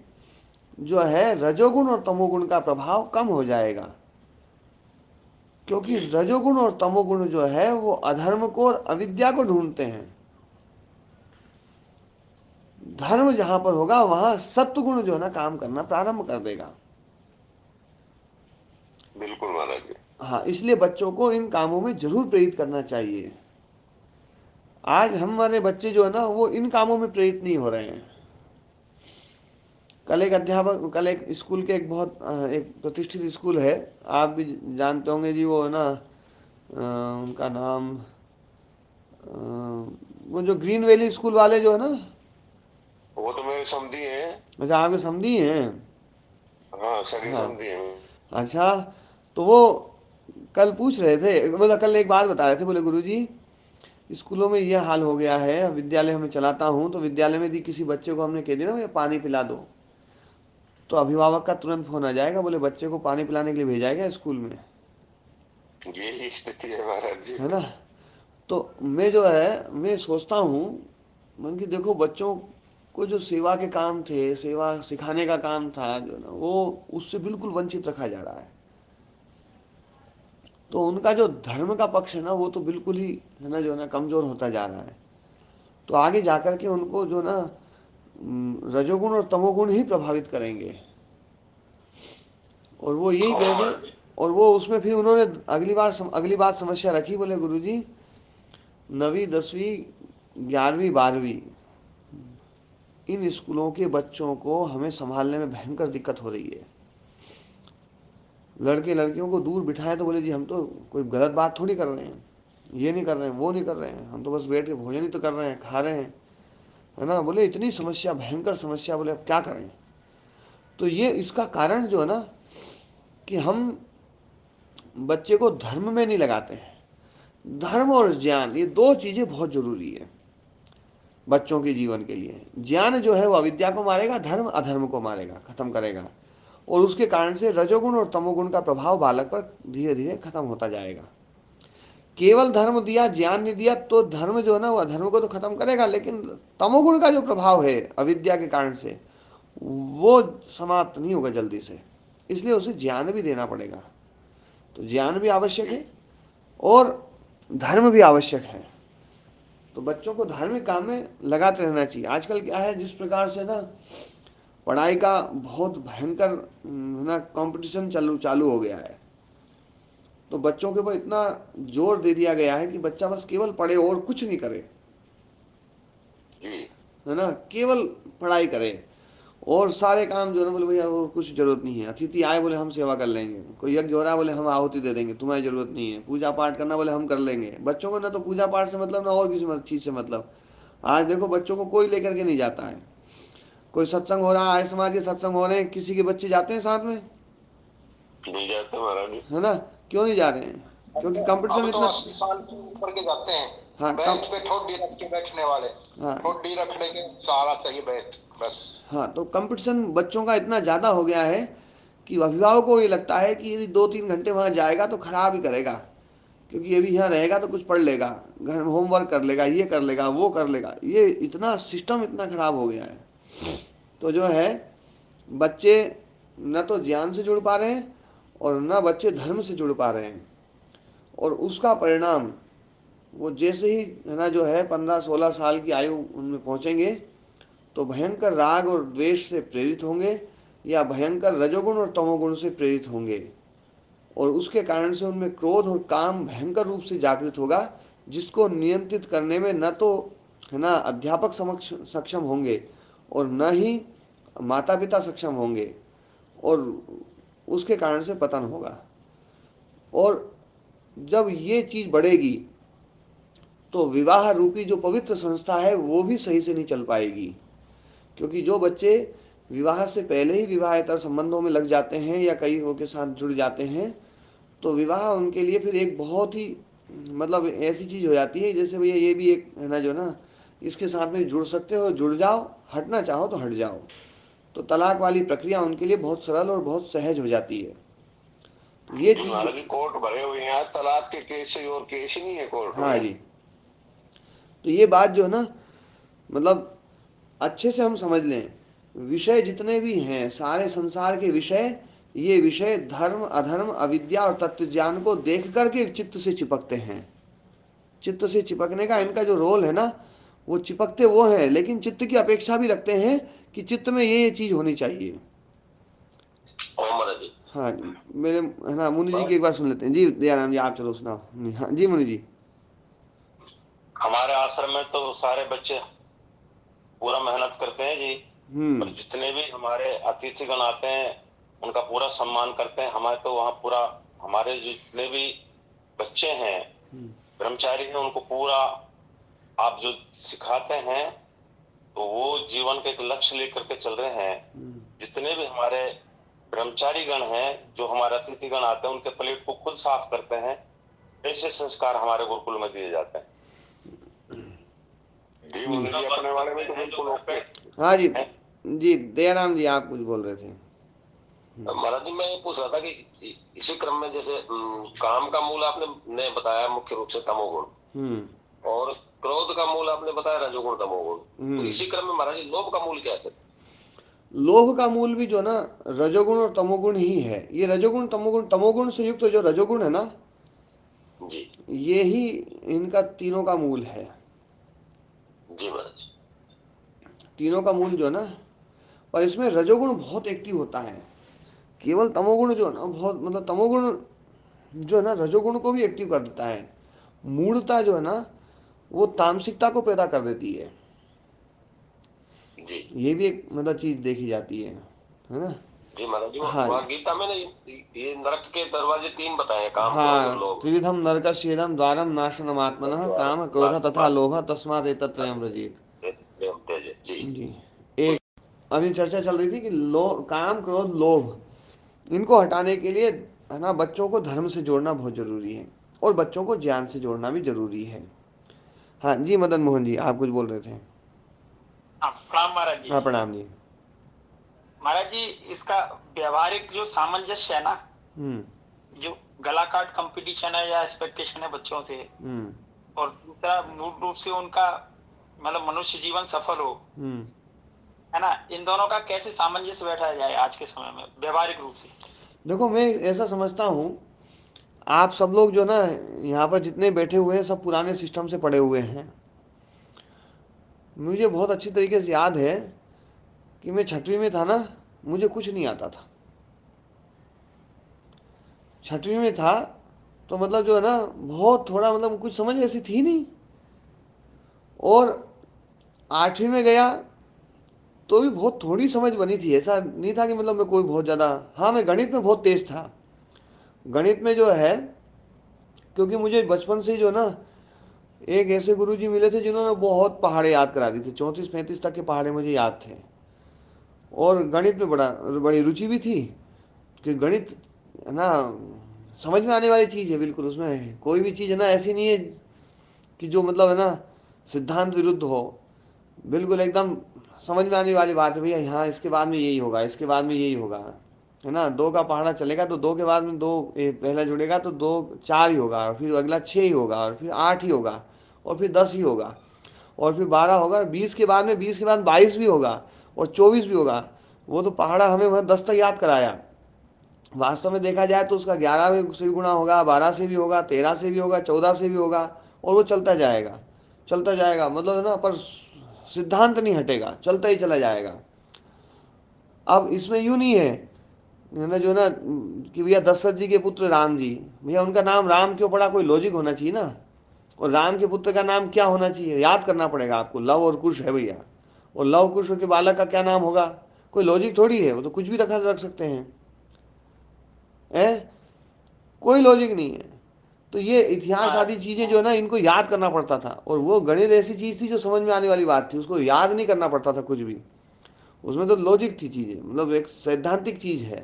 जो है रजोगुण और तमोगुण का प्रभाव कम हो जाएगा। क्योंकि रजोगुण और तमोगुण जो है वो अधर्म को और अविद्या को ढूंढते हैं। धर्म जहां पर होगा वहां सत्वगुण जो है ना काम करना प्रारंभ कर देगा। बिल्कुल महाराज जी। हाँ, इसलिए बच्चों को इन कामों में जरूर प्रेरित करना चाहिए। आज हमारे बच्चे जो है ना वो इन कामों में प्रेरित नहीं हो रहे हैं। कल एक स्कूल के एक बहुत एक प्रतिष्ठित स्कूल है, आप भी जानते होंगे जी, वो है ना उनका नाम वो जो ग्रीन वैली स्कूल वाले जो है ना। वो तो मेरे समधी हैं। अच्छा, आपके समधी हैं। हाँ सगी हाँ, समधी हैं। अच्छा। तो वो कल पूछ रहे थे, मतलब कल एक बात बता रहे थे, बोले गुरुजी स्कूलों में यह हाल हो गया है, विद्यालय में चलाता हूँ, तो विद्यालय में यदि किसी बच्चे को हमने कह दिया ना भैया पानी पिला दो, तो अभिभावक का तुरंत फोन आ जाएगा, बोले बच्चे को पानी पिलाने के लिए भेजाएगा स्कूल में, यही स्थिति है महाराज जी। है ना। तो मैं जो है मैं सोचता हूँ मन की, देखो बच्चों को जो सेवा के काम थे, सेवा सिखाने का काम था जो ना, वो उससे बिल्कुल वंचित रखा जा रहा है। तो उनका जो धर्म का पक्ष है ना वो तो बिल्कुल ही है ना जो ना कमजोर होता जा रहा है। तो आगे जाकर के उनको जो ना रजोगुण और तमोगुण ही प्रभावित करेंगे। और वो यही कहते, और वो उसमें फिर उन्होंने अगली बात समस्या रखी, बोले गुरुजी 9वीं 10वीं 11वीं 12वीं इन स्कूलों के बच्चों को हमें संभालने में भयंकर दिक्कत हो रही है। लड़के लड़कियों को दूर बिठाए तो बोले जी हम तो कोई गलत बात थोड़ी कर रहे हैं, ये नहीं कर रहे हैं, वो नहीं कर रहे हैं, हम तो बस बैठ के भोजन ही तो कर रहे हैं, खा रहे हैं, है ना। बोले इतनी समस्या, भयंकर समस्या, बोले अब क्या करें। तो ये इसका कारण जो है ना कि हम बच्चे को धर्म में नहीं लगाते हैं। धर्म और ज्ञान ये दो चीजें बहुत जरूरी है बच्चों के जीवन के लिए। ज्ञान जो है वो अविद्या को मारेगा, धर्म अधर्म को मारेगा, खत्म करेगा, और उसके कारण से रजोगुण और तमोगुण का प्रभाव बालक पर धीरे धीरे खत्म होता जाएगा। केवल धर्म दिया, ज्ञान नहीं दिया, तो धर्म जो है ना वो अधर्म को तो खत्म करेगा, लेकिन तमोगुण का जो प्रभाव है अविद्या के कारण से वो समाप्त नहीं होगा जल्दी से। इसलिए उसे ज्ञान भी देना पड़ेगा। तो ज्ञान भी आवश्यक है और धर्म भी आवश्यक है। तो बच्चों को धार्मिक काम में लगाते रहना चाहिए। आजकल क्या है, जिस प्रकार से ना पढ़ाई का बहुत भयंकर ना कंपटीशन चालू हो गया है, तो बच्चों के ऊपर इतना जोर दे दिया गया है कि बच्चा बस केवल पढ़े और कुछ नहीं करे, है ना, केवल पढ़ाई करे और सारे काम जो है ना बोले भैया और कुछ जरूरत नहीं है। अतिथि आए बोले हम सेवा कर लेंगे, कोई यज्ञ हो रहा है बोले हम आहुति दे देंगे, तुम्हारी जरूरत नहीं है। पूजा पाठ करना बोले हम कर लेंगे। बच्चों को ना तो पूजा पाठ से मतलब ना और किसी चीज से मतलब। आज देखो बच्चों को कोई लेकर के नहीं जाता है। कोई सत्संग हो रहा है, समाज के सत्संग हो रहे हैं, किसी के बच्चे जाते हैं साथ में? नहीं जाते महाराज, है ना, क्यों नहीं जा रहे हैं? क्योंकि कंपटीशन अब तो इतना। 80 साल के ऊपर के जाते हैं। हाँ, बेंच पे ठोडी रख के बैठने वाले, हाँ, ठोडी रखने के सहारा चाहिए बैठ बस। हाँ, तो कंपटीशन बच्चों का इतना ज़्यादा हो गया है कि अभिभावक को ये लगता है कि यदि 2-3 घंटे वहाँ जाएगा तो खराब ही करेगा, क्योंकि ये भी यहाँ रहेगा तो कुछ पढ़ लेगा, घर में होमवर्क कर लेगा, ये कर लेगा, वो कर लेगा। ये इतना सिस्टम इतना खराब हो गया है। तो जो है बच्चे न तो ज्ञान से जुड़ पा रहे हैं और न बच्चे धर्म से जुड़ पा रहे हैं, और उसका परिणाम वो जैसे ही है ना जो है 15-16 साल की आयु उनमें पहुंचेंगे तो भयंकर राग और द्वेष से प्रेरित होंगे या भयंकर रजोगुण और तमोगुण से प्रेरित होंगे, और उसके कारण से उनमें क्रोध और काम भयंकर रूप से जागृत होगा, जिसको नियंत्रित करने में न तो है ना अध्यापक सक्षम होंगे और न ही माता पिता सक्षम होंगे, और उसके कारण से पतन होगा। और जब ये चीज बढ़ेगी तो विवाह रूपी जो पवित्र संस्था है वो भी सही से नहीं चल पाएगी, क्योंकि जो बच्चे विवाह से पहले ही विवाहेतर संबंधों में लग जाते हैं या कई के साथ जुड़ जाते हैं, तो विवाह उनके लिए फिर एक बहुत ही मतलब ऐसी चीज हो जाती है जैसे भैया ये भी एक है ना जो ना इसके साथ में जुड़ सकते हो, जुड़ जाओ, हटना चाहो तो हट जाओ। तो तलाक वाली प्रक्रिया उनके लिए बहुत सरल और बहुत सहज हो जाती है। तो ये चीज महाराज कोर्ट भरे हुए हैं आज तलाक के केस और केस ही नहीं है कोर्ट हाँ में। जी, तो ये बात जो है ना मतलब अच्छे से हम समझ लें। विषय जितने भी हैं सारे संसार के विषय, ये विषय धर्म अधर्म अविद्या और तत्व ज्ञान को देख करके चित्त से चिपकते हैं। चित्त से चिपकने का इनका जो रोल है ना, वो चिपकते वो हैं, लेकिन चित्त की अपेक्षा भी रखते हैं कि चित्त में ये चीज होनी चाहिए। महाराज जी, हाँ मेरे है ना मुनि जी की एक बार सुन लेते हैं जी। दयाराम जी आप चलो सुनाओ। हाँ जी मुनि जी। हमारे आश्रम में तो सारे बच्चे पूरा मेहनत करते हैं जी, और जितने भी हमारे अतिथिगण आते हैं उनका पूरा सम्मान करते हैं। हमारे तो वहाँ पूरा हमारे जितने भी बच्चे हैं ब्रह्मचारी हैं उनको पूरा आप जो सिखाते हैं तो वो जीवन का एक लक्ष्य लेकर के चल रहे हैं। जितने भी हमारे ब्रह्मचारी गण हैं जो हमारे अतिथि गण आते हैं उनके प्लेट को खुद साफ करते हैं। ऐसे संस्कार हमारे गुरुकुल में दिए जाते हैं जी। मुझे अपने वाले में तो बिल्कुल ओके। हाँ जी जी दयाराम जी आप कुछ बोल रहे थे। महाराज जी मैं ये पूछ रहा था कि इसी क्रम में जैसे काम का मूल आपने बताया मुख्य रूप से तमोगुण, और क्रोध का मूल आपने बताया रजोगुण तमोगुण, तो इसी क्रम में महाराज जी लोभ का मूल क्या है? लोभ का मूल भी जो ना रजोगुण और तमोगुण ही है। ये रजोगुण तमोगुण, तमोगुण से युक्त जो रजोगुण है ना जी, ये ही इनका तीनों का मूल है जी महाराज। तीनों का मूल जो है ना, पर इसमें रजोगुण बहुत एक्टिव होता है। केवल तमोगुण जो है ना बहुत, मतलब तमोगुण जो है ना रजोगुण को भी एक्टिव कर देता है। मूढ़ता जो है ना वो तामसिकता को पैदा कर देती है। जी ये भी एक मतलब चीज देखी जाती है ना। जी महाराज जी, हाँ वहाँ गीता में ये नरक के दरवाजे 3 बताए हैं, काम, क्रोध और हाँ, लोभ। त्रिविधम नरकस्येदम द्वारम नाशनम आत्मनः काम क्रोध तथा लोभ तस्मात् एतत्त्रयम् व्रजेत। जी जी। एक अभी चर्चा चल रही थी कि काम क्रोध लोभ इनको हटाने के लिए है ना बच्चों को धर्म से जोड़ना बहुत जरूरी है, और बच्चों को ज्ञान से जोड़ना भी जरूरी है। हाँ जी मदन मोहन जी, आप कुछ बोल रहे थे। हाँ, प्रणाम महाराज जी। हाँ प्रणाम जी। महाराज जी, इसका व्यवहारिक जो सामंजस्य है ना, जो गला काट कंपटीशन है या एक्सपेक्टेशन है बच्चों से, और दूसरा मूल रूप से उनका मतलब मनुष्य जीवन सफल हो, है ना, इन दोनों का कैसे सामंजस्य बैठाया जाए आज के समय में व्यवहारिक रूप से? देखो मैं ऐसा समझता हूँ, आप सब लोग जो ना यहाँ पर जितने बैठे हुए हैं सब पुराने सिस्टम से पढ़े हुए हैं। मुझे बहुत अच्छी तरीके से याद है कि मैं 6वीं में था ना, मुझे कुछ नहीं आता था। 6वीं में था तो मतलब जो है ना बहुत थोड़ा, मतलब कुछ समझ ऐसी थी नहीं। और 8वीं में गया तो भी बहुत थोड़ी समझ बनी थी, ऐसा नहीं था कि मतलब मैं कोई बहुत ज़्यादा। हाँ मैं गणित में बहुत तेज था। गणित में जो है, क्योंकि मुझे बचपन से जो ना एक ऐसे गुरुजी मिले थे जिन्होंने बहुत पहाड़े याद करा दी थी, 34-35 तक के पहाड़े मुझे याद थे। और गणित में बड़ी रुचि भी थी, कि गणित है ना समझ में आने वाली चीज़ है बिल्कुल। उसमें कोई भी चीज़ है ना ऐसी नहीं है कि जो मतलब है ना सिद्धांत विरुद्ध हो। बिल्कुल एकदम समझ में आने वाली बात है भैया, यहाँ इसके बाद में यही होगा, इसके बाद में यही होगा, है ना। 2 का पहाड़ा चलेगा तो 2 के बाद में 2 पहला जुड़ेगा तो 2 4 ही होगा, और फिर अगला 6 ही होगा, और फिर 8 ही होगा, और फिर 10 ही होगा, और फिर 12 होगा, 20 के बाद में 20 के बाद 22 भी होगा, और 24 भी होगा। वो तो पहाड़ा हमें वह 10 तक याद कराया। वास्तव में देखा जाए तो उसका 11 से भी गुणा होगा, 12 से भी होगा, 13 से भी होगा, 14 से भी होगा, और वो चलता जाएगा चलता जाएगा, मतलब है ना, पर सिद्धांत नहीं हटेगा, चलता ही चला जाएगा। अब इसमें यूं नहीं है ना जो ना कि भैया दशरथ जी के पुत्र राम जी, भैया उनका नाम राम क्यों पड़ा, कोई लॉजिक होना चाहिए ना। और राम के पुत्र का नाम क्या होना चाहिए, याद करना पड़ेगा आपको। लव और कुश है भैया, और लव कुश के बालक का क्या नाम होगा, कोई लॉजिक थोड़ी है, वो तो कुछ भी रख सकते हैं, कोई लॉजिक नहीं है। तो ये इतिहास आदि चीजें जो है ना इनको याद करना पड़ता था। और वो गणित ऐसी चीज थी जो समझ में आने वाली बात थी, उसको याद नहीं करना पड़ता था कुछ भी। उसमें तो लॉजिक थी चीजें, मतलब एक सैद्धांतिक चीज है,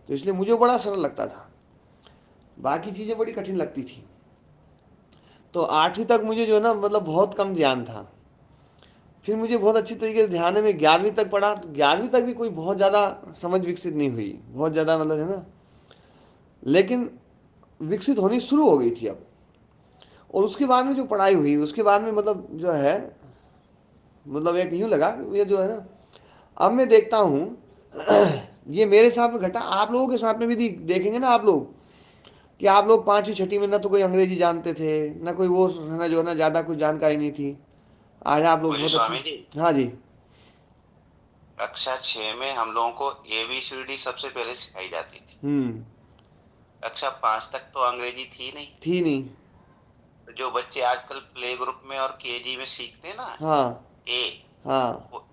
तो इसलिए मुझे बड़ा सरल लगता था, बाकी चीजें बड़ी कठिन लगती थी। तो 8वीं तक मुझे जो है ना मतलब बहुत कम ध्यान था। फिर मुझे बहुत अच्छी तरीके से ध्यान है, मैं 11वीं तक पढ़ा, तो 11वीं तक भी कोई बहुत ज़्यादा समझ विकसित नहीं हुई, बहुत ज़्यादा मतलब है ना, लेकिन विकसित होनी शुरू हो गई थी अब। और उसके बाद में जो पढ़ाई हुई उसके बाद में मतलब जो है, मतलब एक यूं लगा कि ये जो है ना, अब मैं देखता हूँ ये मेरे साथ में घटा, आप लोगों के साथ में भी देखेंगे ना आप लोग, कि आप लोग 5वीं 6वीं में ना तो कोई अंग्रेजी जानते थे, ना कोई वो है ना जो है ना ज़्यादा कुछ जानकारी नहीं थी। आज आप लोग बोलिए बहुत स्वामी अच्छे। जी। हाँ जी। कक्षा 6 में हम लोगों को ABCD सबसे पहले सिखाई जाती थी। कक्षा 5 तक तो अंग्रेजी थी नहीं। तो जो बच्चे आजकल प्ले ग्रुप में और KG में सीखते हैं ना, हाँ ए, हाँ वो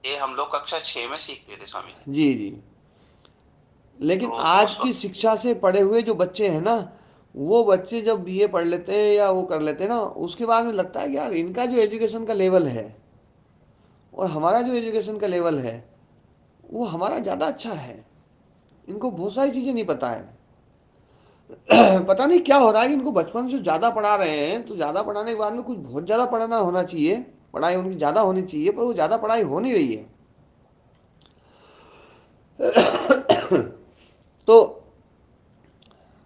ए हम लोग कक्षा 6 में सीखते थे स्वामी जी। जी जी। लेकिन तो आज उस की वक्त शिक्षा से पढ़े हुए जो बच्चे हैं ना, वो बच्चे जब BA पढ़ लेते हैं या वो कर लेते हैं ना, उसके बाद में लगता है कि यार इनका जो एजुकेशन का लेवल है और हमारा जो एजुकेशन का लेवल है वो हमारा ज़्यादा अच्छा है। इनको बहुत सारी चीज़ें नहीं पता है। पता नहीं क्या हो रहा है कि इनको बचपन से ज़्यादा पढ़ा रहे हैं, तो ज़्यादा पढ़ाने के बाद में कुछ बहुत ज़्यादा पढ़ाना होना चाहिए, पढ़ाई उनकी ज़्यादा होनी चाहिए, पर वो ज़्यादा पढ़ाई हो नहीं रही है। तो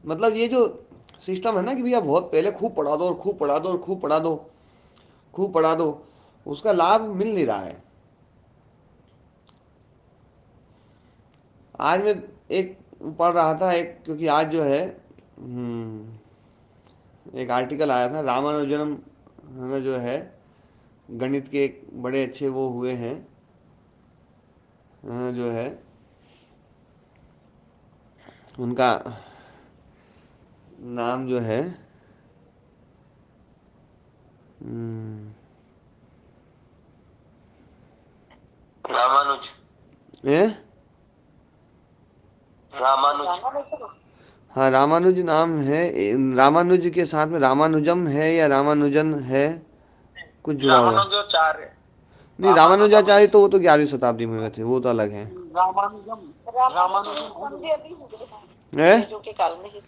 मतलब ये जो सिस्टम है ना कि भैया बहुत पहले खूब पढ़ा दो और खूब पढ़ा दो और खूब पढ़ा दो, खूब पढ़ा दो, उसका लाभ मिल नहीं रहा है। आज मैं एक पढ़ रहा था, एक क्योंकि आज जो है एक आर्टिकल आया था, रामानुजनम जो है गणित के बड़े अच्छे वो हुए हैं, जो है उनका नाम जो है रामानुज। रामानुज, हाँ रामानुज नाम है। रामानुज के साथ में रामानुजम है या रामानुजन है, कुछ जुड़ा हुआ है। रामानुजाचार्य। नहीं, रामानुजाचार्य तो वो तो 11वीं शताब्दी में हुए थे, वो तो अलग है। अंग्रेजों के काल में ही,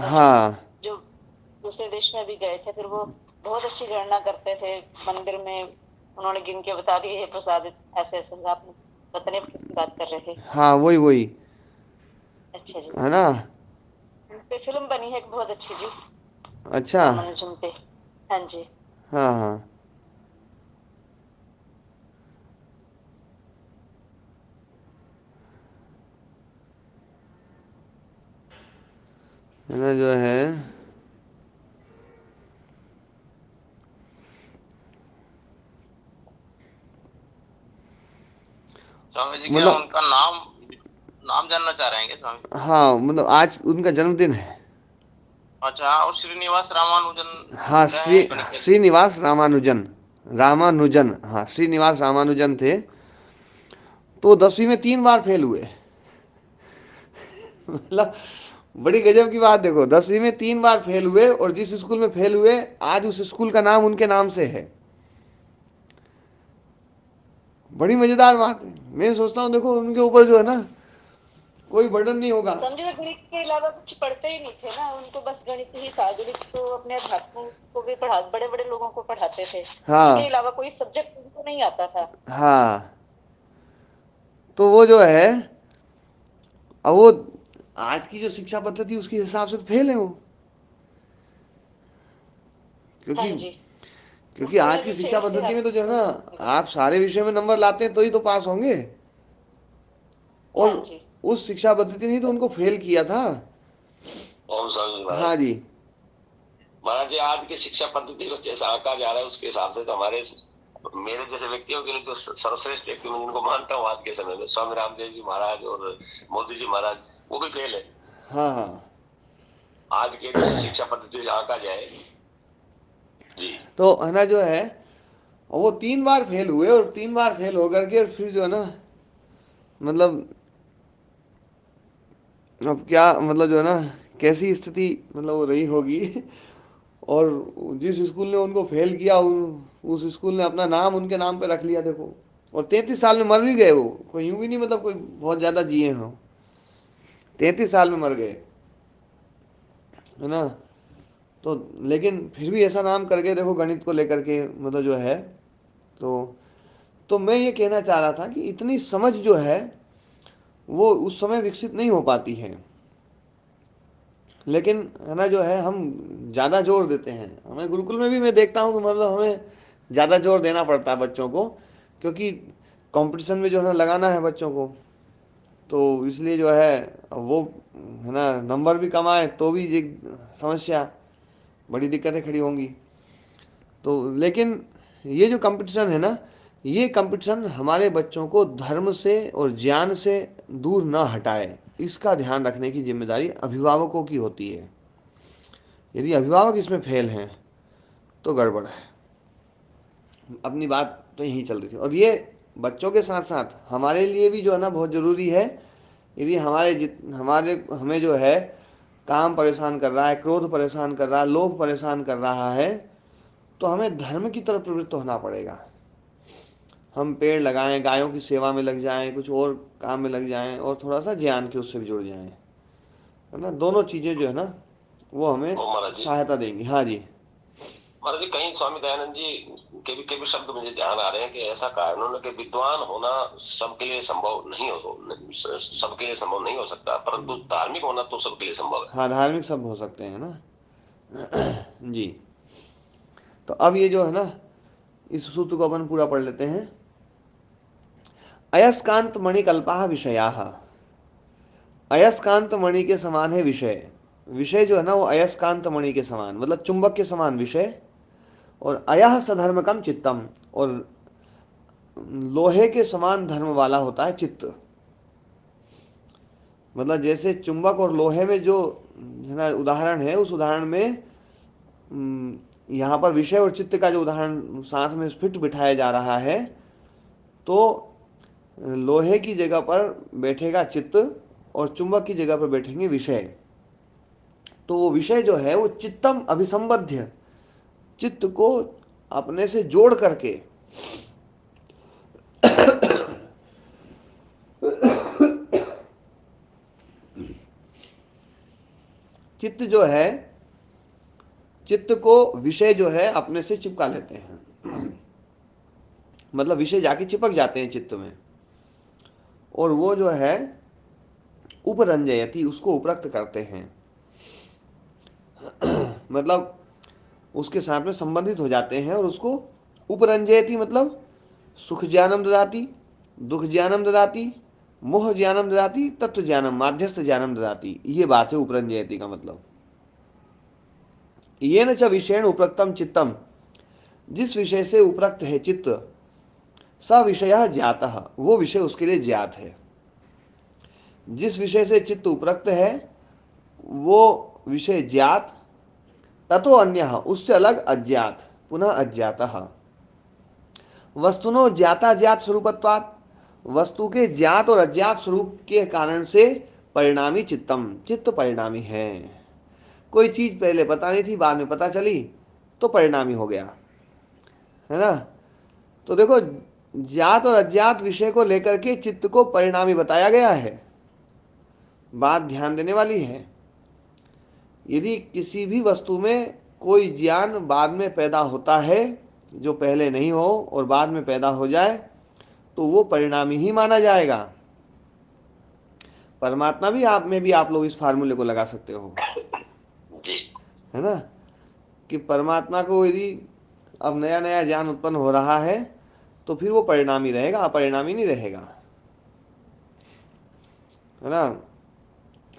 हाँ जो दूसरे देश में भी गए थे, फिर वो बहुत अच्छी गणना करते थे मंदिर में, उन्होंने गिन के बता दिए ये प्रसाद ऐसे ऐसे। आप पता नहीं किसकी बात कर रहे थे? हाँ वही। अच्छा जी, है ना। पे फिल्म बनी है बहुत अच्छी जी, अच्छा। रामानुजम पे। हाँ जी। हाँ। है ना, जो है स्वामी जी क्या उनका नाम जानना चाह रहे हैं क्या स्वामी? हाँ, मतलब आज उनका जन्मदिन है। अच्छा, और श्रीनिवास रामानुजन। हाँ, श्रीनिवास रामानुजन। हाँ, श्रीनिवास रामानुजन थे। तो 10वीं में 3 बार फेल हुए। मतलब बड़ी गजब की बात देखो, 10वीं में 3 बार फेल हुए, और जिस स्कूल में फेल हुए आज उस स्कूल का नाम उनके नाम से है। बड़ी मजेदार बात है। मैं सोचता हूँ देखो उनके ऊपर जो है ना कोई बर्डन नहीं होगा। समझो गणित के अलावा कुछ पढ़ते ही नहीं थे ना, उनको बस गणित ही था। गणित तो अपने अध्यापकों को भी बड़े बड़े लोगों को पढ़ाते थे। हाँ। इसके अलावा कोई सब्जेक्ट उनको नहीं आता था। हाँ, तो वो जो है, अब वो आज की जो शिक्षा पद्धति उसके हिसाब से तो फेल है वो, क्योंकि हाँ जी, क्योंकि आज की शिक्षा पद्धति में तो जो है ना आप सारे विषय में नंबर लाते हैं तो ही तो पास होंगे। और हाँ जी, उस शिक्षा पद्धति ने तो उनको फेल किया था। ओम स्वामी महाराज। हाँ जी महाराज जी, आज की शिक्षा पद्धति को जैसा आंका जा रहा है उसके हिसाब से तो हमारे मेरे जैसे व्यक्तियों के लिए तो सर्वश्रेष्ठ व्यक्ति मैं जिनको मानता हूँ आज के समय में स्वामी रामदेव जी महाराज और मोदी जी महाराज, वो भी फेल है। हाँ। आज के जैसे शिक्षा पद्धति से आंका जाए जी। तो है ना, जो है वो 3 बार फेल हुए, और 3 बार फेल होकर के फिर जो है ना, मतलब अब क्या, मतलब जो है ना कैसी स्थिति मतलब वो रही होगी। और जिस स्कूल ने उनको फेल किया उस स्कूल ने अपना नाम उनके नाम पे रख लिया देखो। और 33 साल में मर भी गए वो, कोई यूं भी नहीं मतलब कोई बहुत ज्यादा जिए हों, 33 साल में मर गए, है ना। तो लेकिन फिर भी ऐसा नाम करके देखो गणित को लेकर के, मतलब जो है, तो मैं ये कहना चाह रहा था कि इतनी समझ जो है वो उस समय विकसित नहीं हो पाती है। लेकिन है ना, जो है हम ज़्यादा जोर देते हैं। हमें गुरुकुल में भी मैं देखता हूँ कि मतलब हमें ज़्यादा जोर देना पड़ता है बच्चों को, क्योंकि कंपटीशन में जो है ना लगाना है बच्चों को। तो इसलिए जो है वो है ना नंबर भी कमाए तो भी ये समस्या, बड़ी दिक्कतें खड़ी होंगी। तो लेकिन ये जो कंपटीशन है ना, ये कंपटीशन हमारे बच्चों को धर्म से और ज्ञान से दूर न हटाए, इसका ध्यान रखने की जिम्मेदारी अभिभावकों की होती है। यदि अभिभावक इसमें फेल हैं तो गड़बड़ है। अपनी बात तो यही चल रही थी। और ये बच्चों के साथ साथ हमारे लिए भी जो है ना बहुत ज़रूरी है। यदि हमें जो है काम परेशान कर रहा है, क्रोध परेशान कर रहा है, लोभ परेशान कर रहा है, तो हमें धर्म की तरफ प्रवृत्त होना पड़ेगा। हम पेड़ लगाएं, गायों की सेवा में लग जाएं, कुछ और काम में लग जाएं, और थोड़ा सा ज्ञान के उससे भी जुड़ जाएं, है ना। दोनों चीज़ें जो है ना वो हमें सहायता देंगी। हाँ जी महाराज जी, कहीं स्वामी दयानंद जी के भी शब्द मुझे ध्यान आ रहे हैं कि ऐसा कहा है उन्होंने कि विद्वान होना सबके लिए संभव नहीं हो सकता, परंतु धार्मिक होना तो सबके लिए संभव है। हाँ, धार्मिक सब हो सकते हैं ना। जी, तो अब ये जो है ना इस सूत्र को अपन पूरा पढ़ लेते हैं। अयस्कांत मणिकल्पा विषयाः, अयस्कांत मणि के समान है विषय। विषय जो है ना वो अयस्कांत मणि के समान, मतलब चुंबक के समान विषय, और अयः सधर्मकम चित्तम, और लोहे के समान धर्म वाला होता है चित्त। मतलब जैसे चुंबक और लोहे में जो है ना उदाहरण है, उस उदाहरण में यहाँ पर विषय और चित्त का जो उदाहरण साथ में फिट बिठाया जा रहा है, तो लोहे की जगह पर बैठेगा चित्त और चुंबक की जगह पर बैठेंगे विषय। तो वो विषय जो है वो चित्तम अभिसंबद्ध, चित्त को अपने से जोड़ करके चित्त जो है, चित्त को विषय जो है अपने से चिपका लेते हैं। मतलब विषय जाके चिपक जाते हैं चित्त में, और वो जो है उपरंजयति, उसको उपरक्त करते हैं। मतलब उसके साथ में संबंधित हो जाते हैं और उसको उपरंजयति मतलब सुख ज्ञानम ददाति, दुख ज्ञानम ददाति, मोह ज्ञानम ददाति, तत्व ज्ञानम, माध्यस्थ ज्ञानम ददाति। ये बात है उपरंजयति का मतलब। ये न च विषयण उपरक्तम चित्तम, जिस विषय से उपरक्त है चित्त, स विषय ज्ञातः, वो विषय उसके लिए ज्ञात है। जिस विषय से चित्त उपरक्त है वो विषय ज्ञात, ततो अन्य, उससे अलग अज्ञात, पुनः अज्ञातः। वस्तुनो ज्ञाता ज्ञात स्वरूपत्वात्, वस्तु के ज्ञात और अज्ञात स्वरूप के कारण से परिणामी चित्तम, चित्त परिणामी है। कोई चीज पहले पता नहीं थी, बाद में पता चली तो परिणामी हो गया, है ना। तो देखो, ज्ञात और अज्ञात विषय को लेकर के चित्त को परिणामी बताया गया है। बात ध्यान देने वाली है। यदि किसी भी वस्तु में कोई ज्ञान बाद में पैदा होता है जो पहले नहीं हो, और बाद में पैदा हो जाए, तो वो परिणामी ही माना जाएगा। परमात्मा भी आप में भी आप लोग इस फार्मूले को लगा सकते हो, है ना, कि परमात्मा को यदि अब नया नया ज्ञान उत्पन्न हो रहा है तो फिर वो परिणामी रहेगा, अपरिणामी नहीं रहेगा, है ना।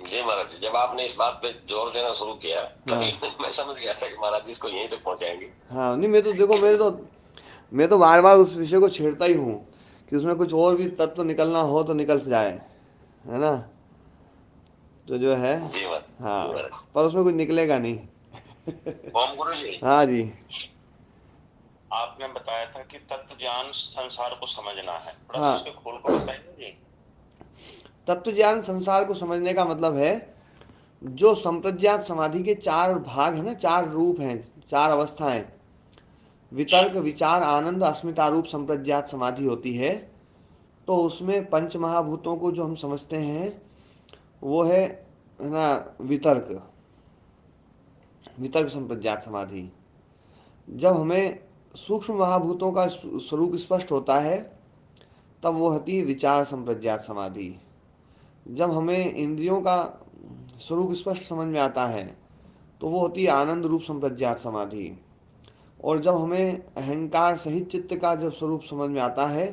जी महाराज जी, जब आपने इस बात पे जोर देना शुरू किया तभी मैं समझ गया था कि महाराज जी इसको यहीं तक पहुंचाएंगे। हाँ, नहीं, मैं तो देखो, मैं तो बार बार उस विषय को छेड़ता ही हूँ कि उसमें कुछ और भी तत्व निकलना हो तो निकल जाए, है ना। तो जो है, हाँ, पर उसमें कुछ निकलेगा नहीं। ओम गुरु जी। हाँ जी। आपने बताया था कि तत्व ज्ञान संसार को समझना है, थोड़ा हाँ, उसके खोल को बताएंगे जी। तत्व ज्ञान संसार को समझने का मतलब है, जो संप्रज्ञात समाधि के 4 भाग है ना, 4 रूप हैं, 4 अवस्थाएं, वितर्क, विचार, आनंद, अस्मितारूप संप्रज्ञात समाधि होती है। तो उसमें पंच महाभूतों को जो हम समझते हैं वो है ना वितर्क, वितर्क संप्रज्ञात समाधि। जब हमें सूक्ष्म महाभूतों का स्वरूप स्पष्ट होता है तब वो होती है विचार संप्रज्ञात समाधि। जब हमें इंद्रियों का स्वरूप स्पष्ट समझ में आता है तो वो होती है आनंद रूप संप्रज्ञात समाधि। और जब हमें अहंकार सहित चित्त का जब स्वरूप समझ में आता है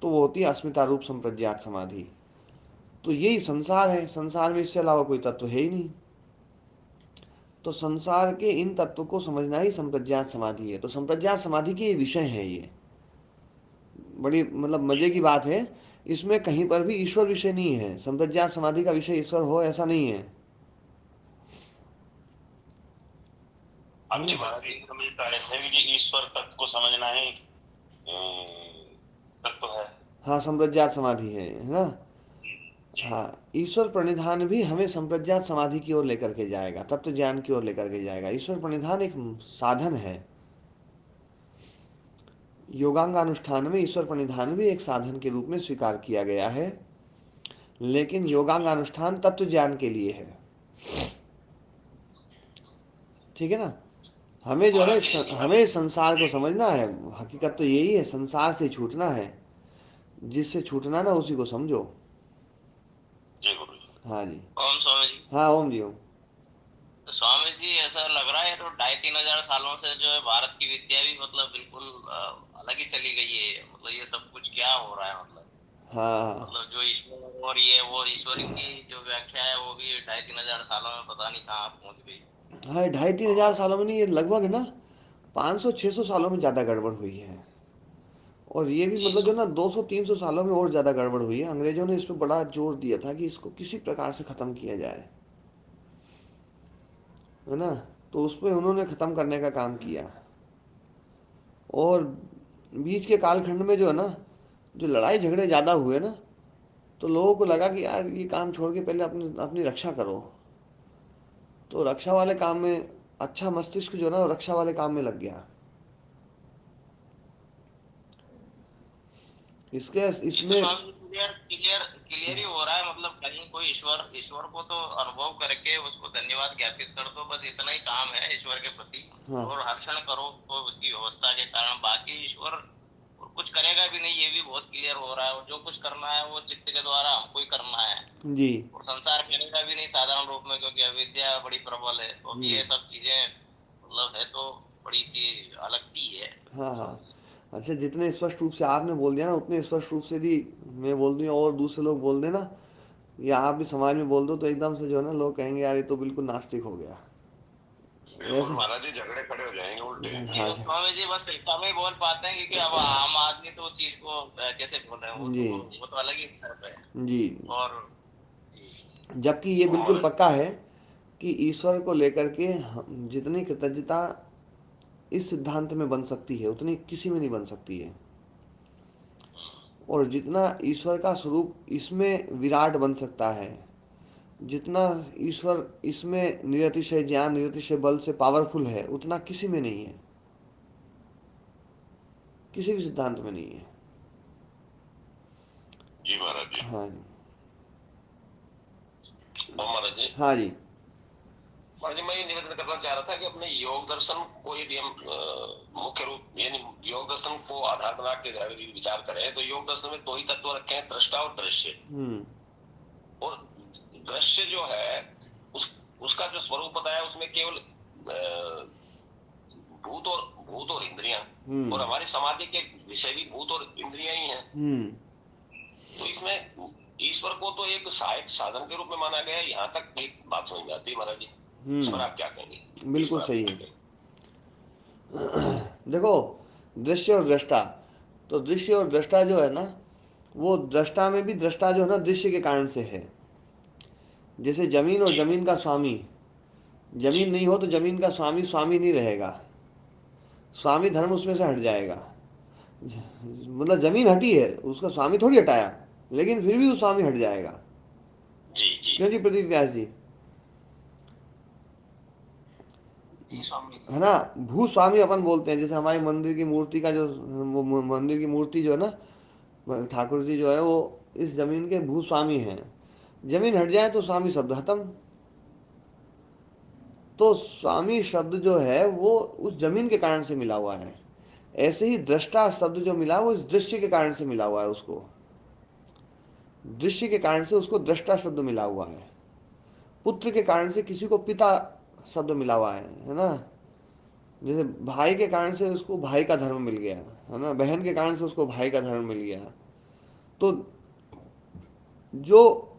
तो वो होती है अस्मिता रूप संप्रज्ञात समाधि। तो यही संसार है, संसार में इससे अलावा कोई तत्व है ही नहीं। तो संसार के इन तत्व को समझना ही संप्रज्ञात समाधि है। तो संप्रज्ञात समाधि के ये विषय है। ये बड़ी मतलब मजे की बात है, इसमें कहीं पर भी ईश्वर विषय नहीं है। संप्रज्ञात समाधि का विषय ईश्वर हो ऐसा नहीं है। आपकी बात समझता है कि ईश्वर तत्व को समझना ही तत्व है। हाँ, संप्रज्ञात समाधि है ना। हाँ, ईश्वर प्रणिधान भी हमें संप्रज्ञात समाधि की ओर लेकर के जाएगा, तत्व ज्ञान की ओर लेकर के जाएगा। ईश्वर प्रणिधान एक साधन है। योगांगानुष्ठान में ईश्वर प्रणिधान भी एक साधन के रूप में स्वीकार किया गया है, लेकिन योगांगानुष्ठान तत्व ज्ञान के लिए है। ठीक है ना। हमें जो है हमें संसार को समझना है। हकीकत तो यही है, संसार से छूटना है। जिससे छूटना ना उसी को समझो। हाँ जी। ओम स्वामी जी। हाँ, ओम जी, ओम। तो स्वामी जी ऐसा लग रहा है तो 2500-3000 सालों से जो है भारत की विद्या भी मतलब बिल्कुल अलग ही चली गई है। मतलब ये सब कुछ क्या हो रहा है, मतलब हाँ, मतलब जो ईश्वर और ये वो ईश्वर की जो व्याख्या है वो भी 2500-3000 सालों में पता नहीं कहाँ पहुंच गई। हाँ, 2500-3000 सालों में नहीं, ये लगभग ना 500-600 सालों में ज़्यादा गड़बड़ हुई है। और ये भी मतलब जो ना 200-300 सालों में और ज़्यादा गड़बड़ हुई है। अंग्रेजों ने इस पर बड़ा जोर दिया था कि इसको किसी प्रकार से ख़त्म किया जाए, है ना। तो उस पर उन्होंने ख़त्म करने का काम किया। और बीच के कालखंड में जो है ना, जो लड़ाई झगड़े ज़्यादा हुए ना, तो लोगों को लगा कि यार ये काम छोड़ के पहले अपनी अपनी रक्षा करो। तो रक्षा वाले काम में अच्छा मस्तिष्क जो है ना, वो रक्षा वाले काम में लग गया। इसके इसमें क्लियर क्लियर क्लियर ही हो रहा है। मतलब कहीं कोई ईश्वर को तो अनुभव करके उसको धन्यवाद ज्ञापित कर दो, बस इतना ही काम है ईश्वर के प्रति। हाँ। और हर्षण करो तो उसकी व्यवस्था के कारण, बाकी ईश्वर कुछ करेगा भी नहीं, ये भी बहुत क्लियर हो रहा है। और जो कुछ करना है वो चित्त के द्वारा हमको ही करना है जी। और संसार करेगा भी नहीं साधारण रूप में, क्योंकि अविद्या बड़ी प्रबल है। तो ये सब चीजें मतलब है तो बड़ी सी अलग सी है। हाँ हाँ। अच्छा, जितने स्पष्ट रूप से आपने बोल दिया ना, उतने स्पष्ट रूप से भी मैं बोल दूँ और दूसरे लोग बोल देना, या आप भी समाज में बोल दो, तो एकदम से जो है ना लोग कहेंगे यार ये तो बिल्कुल नास्तिक हो गया। ऐसे महाराज जी झगड़े खड़े हो जाएंगे उल्टे। हाँ स्वामी जी बस शिक्षा में ही बोल पाते हैं, क्योंकि अब आम आदमी तो उस चीज को कैसे बोल रहे हैं, जी वो तो अलग ही स्तर पे है। जी। और जबकि ये बिल्कुल पक्का है कि ईश्वर को लेकर के जितनी कृतज्ञता इस सिद्धांत में बन सकती है, उतनी किसी में नहीं बन सकती है। और जितना ईश्वर का स्वरूप इसमें विराट बन सकता है, जितना ईश्वर इसमें निरतिशय ज्ञान, निरतिशय बल से पावरफुल है, उतना किसी में नहीं है, किसी भी सिद्धांत में नहीं है। जी महाराज जी। हाँ जी। महाराज जी। हाँ जी। महाराज जी, मैं ये निवेदन करना चाह रहा था कि अपने योग दर्शन को यदि हम मुख्य रूप यानी योग दर्शन को आधार बना के अगर विचार करें, तो योग दर्शन में दो ही तत्व रखे हैं, दृष्टा और दृश्य। और दृश्य जो है उसका जो स्वरूप बताया, उसमें केवल भूत और इंद्रियां, और हमारी समाधि के विषय भी भूत और इंद्रियां ही हैं। तो इसमें ईश्वर को तो एक सहायक साधन के रूप में माना गया है। यहाँ तक एक बात समझ में आती है महाराज जी, इस पर आप क्या कहेंगे? बिल्कुल सही है। देखो, दृश्य और दृष्टा, तो दृश्य और दृष्टा जो है ना, वो दृष्टा में भी दृष्टा जो है ना दृश्य के कारण से है। जैसे जमीन और जमीन का स्वामी, जमीन नहीं हो तो जमीन का स्वामी स्वामी नहीं रहेगा, स्वामी धर्म उसमें से हट जाएगा। मतलब जमीन हटी है, उसका स्वामी थोड़ी हटाया, लेकिन फिर भी वो स्वामी हट जाएगा। क्यों जी प्रदीप व्यास जी? है ना, भूस्वामी अपन बोलते हैं। जैसे हमारी मंदिर की मूर्ति का जो मंदिर की मूर्ति जो है ना, ठाकुर जी जो है वो इस जमीन के भूस्वामी हैं। जमीन हट जाए तो स्वामी शब्द खत्म। तो स्वामी शब्द जो है वो उस जमीन के कारण से मिला हुआ है। ऐसे ही दृष्टा शब्द जो मिला वो इस दृश्य के कारण से मिला हुआ है। उसको दृश्य के कारण से उसको दृष्टा शब्द मिला हुआ है। पुत्र के कारण से किसी को पिता शब्द मिला हुआ है ना। जैसे भाई के कारण से उसको भाई का धर्म मिल गया, है ना। बहन के कारण से उसको भाई का धर्म मिल गया। तो जो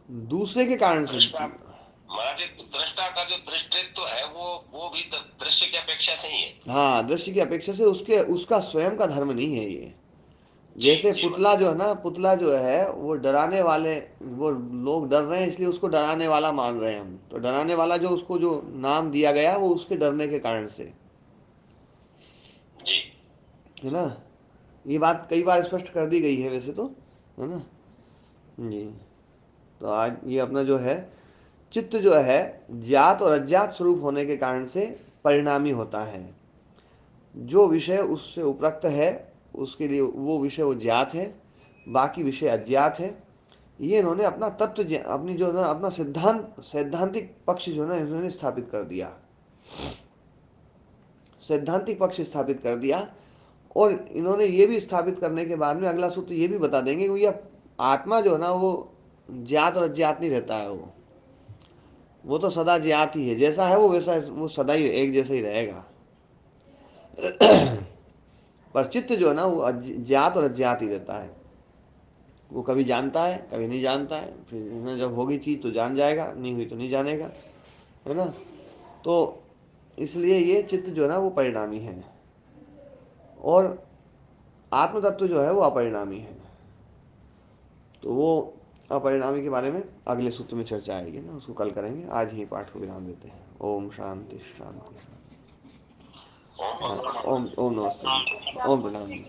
दूसरे के कारण से महाराज, दृष्टा का जो दृष्टित्व है वो भी दृश्य की अपेक्षा से ही है। हाँ, दृश्य की अपेक्षा से उसका स्वयं का धर्म नहीं है ये। जैसे पुतला जो है ना, पुतला जो है वो डराने वाले, वो लोग डर रहे हैं इसलिए उसको डराने वाला मान रहे हैं हम। तो डराने वाला जो उसको जो नाम दिया गया वो उसके डरने के कारण से, है ना। ये बात कई बार स्पष्ट कर दी गई है वैसे तो, है ना जी। तो आज ये अपना जो है चित्त जो है ज्ञात और अज्ञात स्वरूप होने के कारण से परिणामी होता है। जो विषय उससे उपरक्त है उसके लिए वो विषय वो ज्ञात है, बाकी विषय अज्ञात है। ये इन्होंने अपना तत्व, अपनी जो ना अपना सैद्धांतिक पक्ष जो ना इन्होंने स्थापित कर दिया, सैद्धांतिक पक्ष स्थापित कर दिया। और इन्होंने ये भी स्थापित करने के बाद में अगला सूत्र ये भी बता देंगे कि ये आत्मा जो है ना वो ज्ञात और अज्ञात नहीं रहता है। वो तो सदा ज्ञात ही है, जैसा है वो वैसा, वो सदा ही एक जैसा ही रहेगा। पर चित्त जो है ना वो ज्ञात और अज्ञात ही रहता है। वो कभी जानता है कभी नहीं जानता है। फिर जब होगी चीज तो जान जाएगा, नहीं हुई तो नहीं जानेगा, है ना। तो इसलिए ये चित्त जो है ना वो परिणामी है, और आत्म तत्व जो है वो अपरिणामी है। तो वो अपरिणामी के बारे में अगले सूत्र में चर्चा आएगी ना, उसको कल करेंगे। आज ही पाठ को विराम देते हैं। ओम शांति शांति। ओम ओम नमस्ते जी। ओम प्रणाम जी।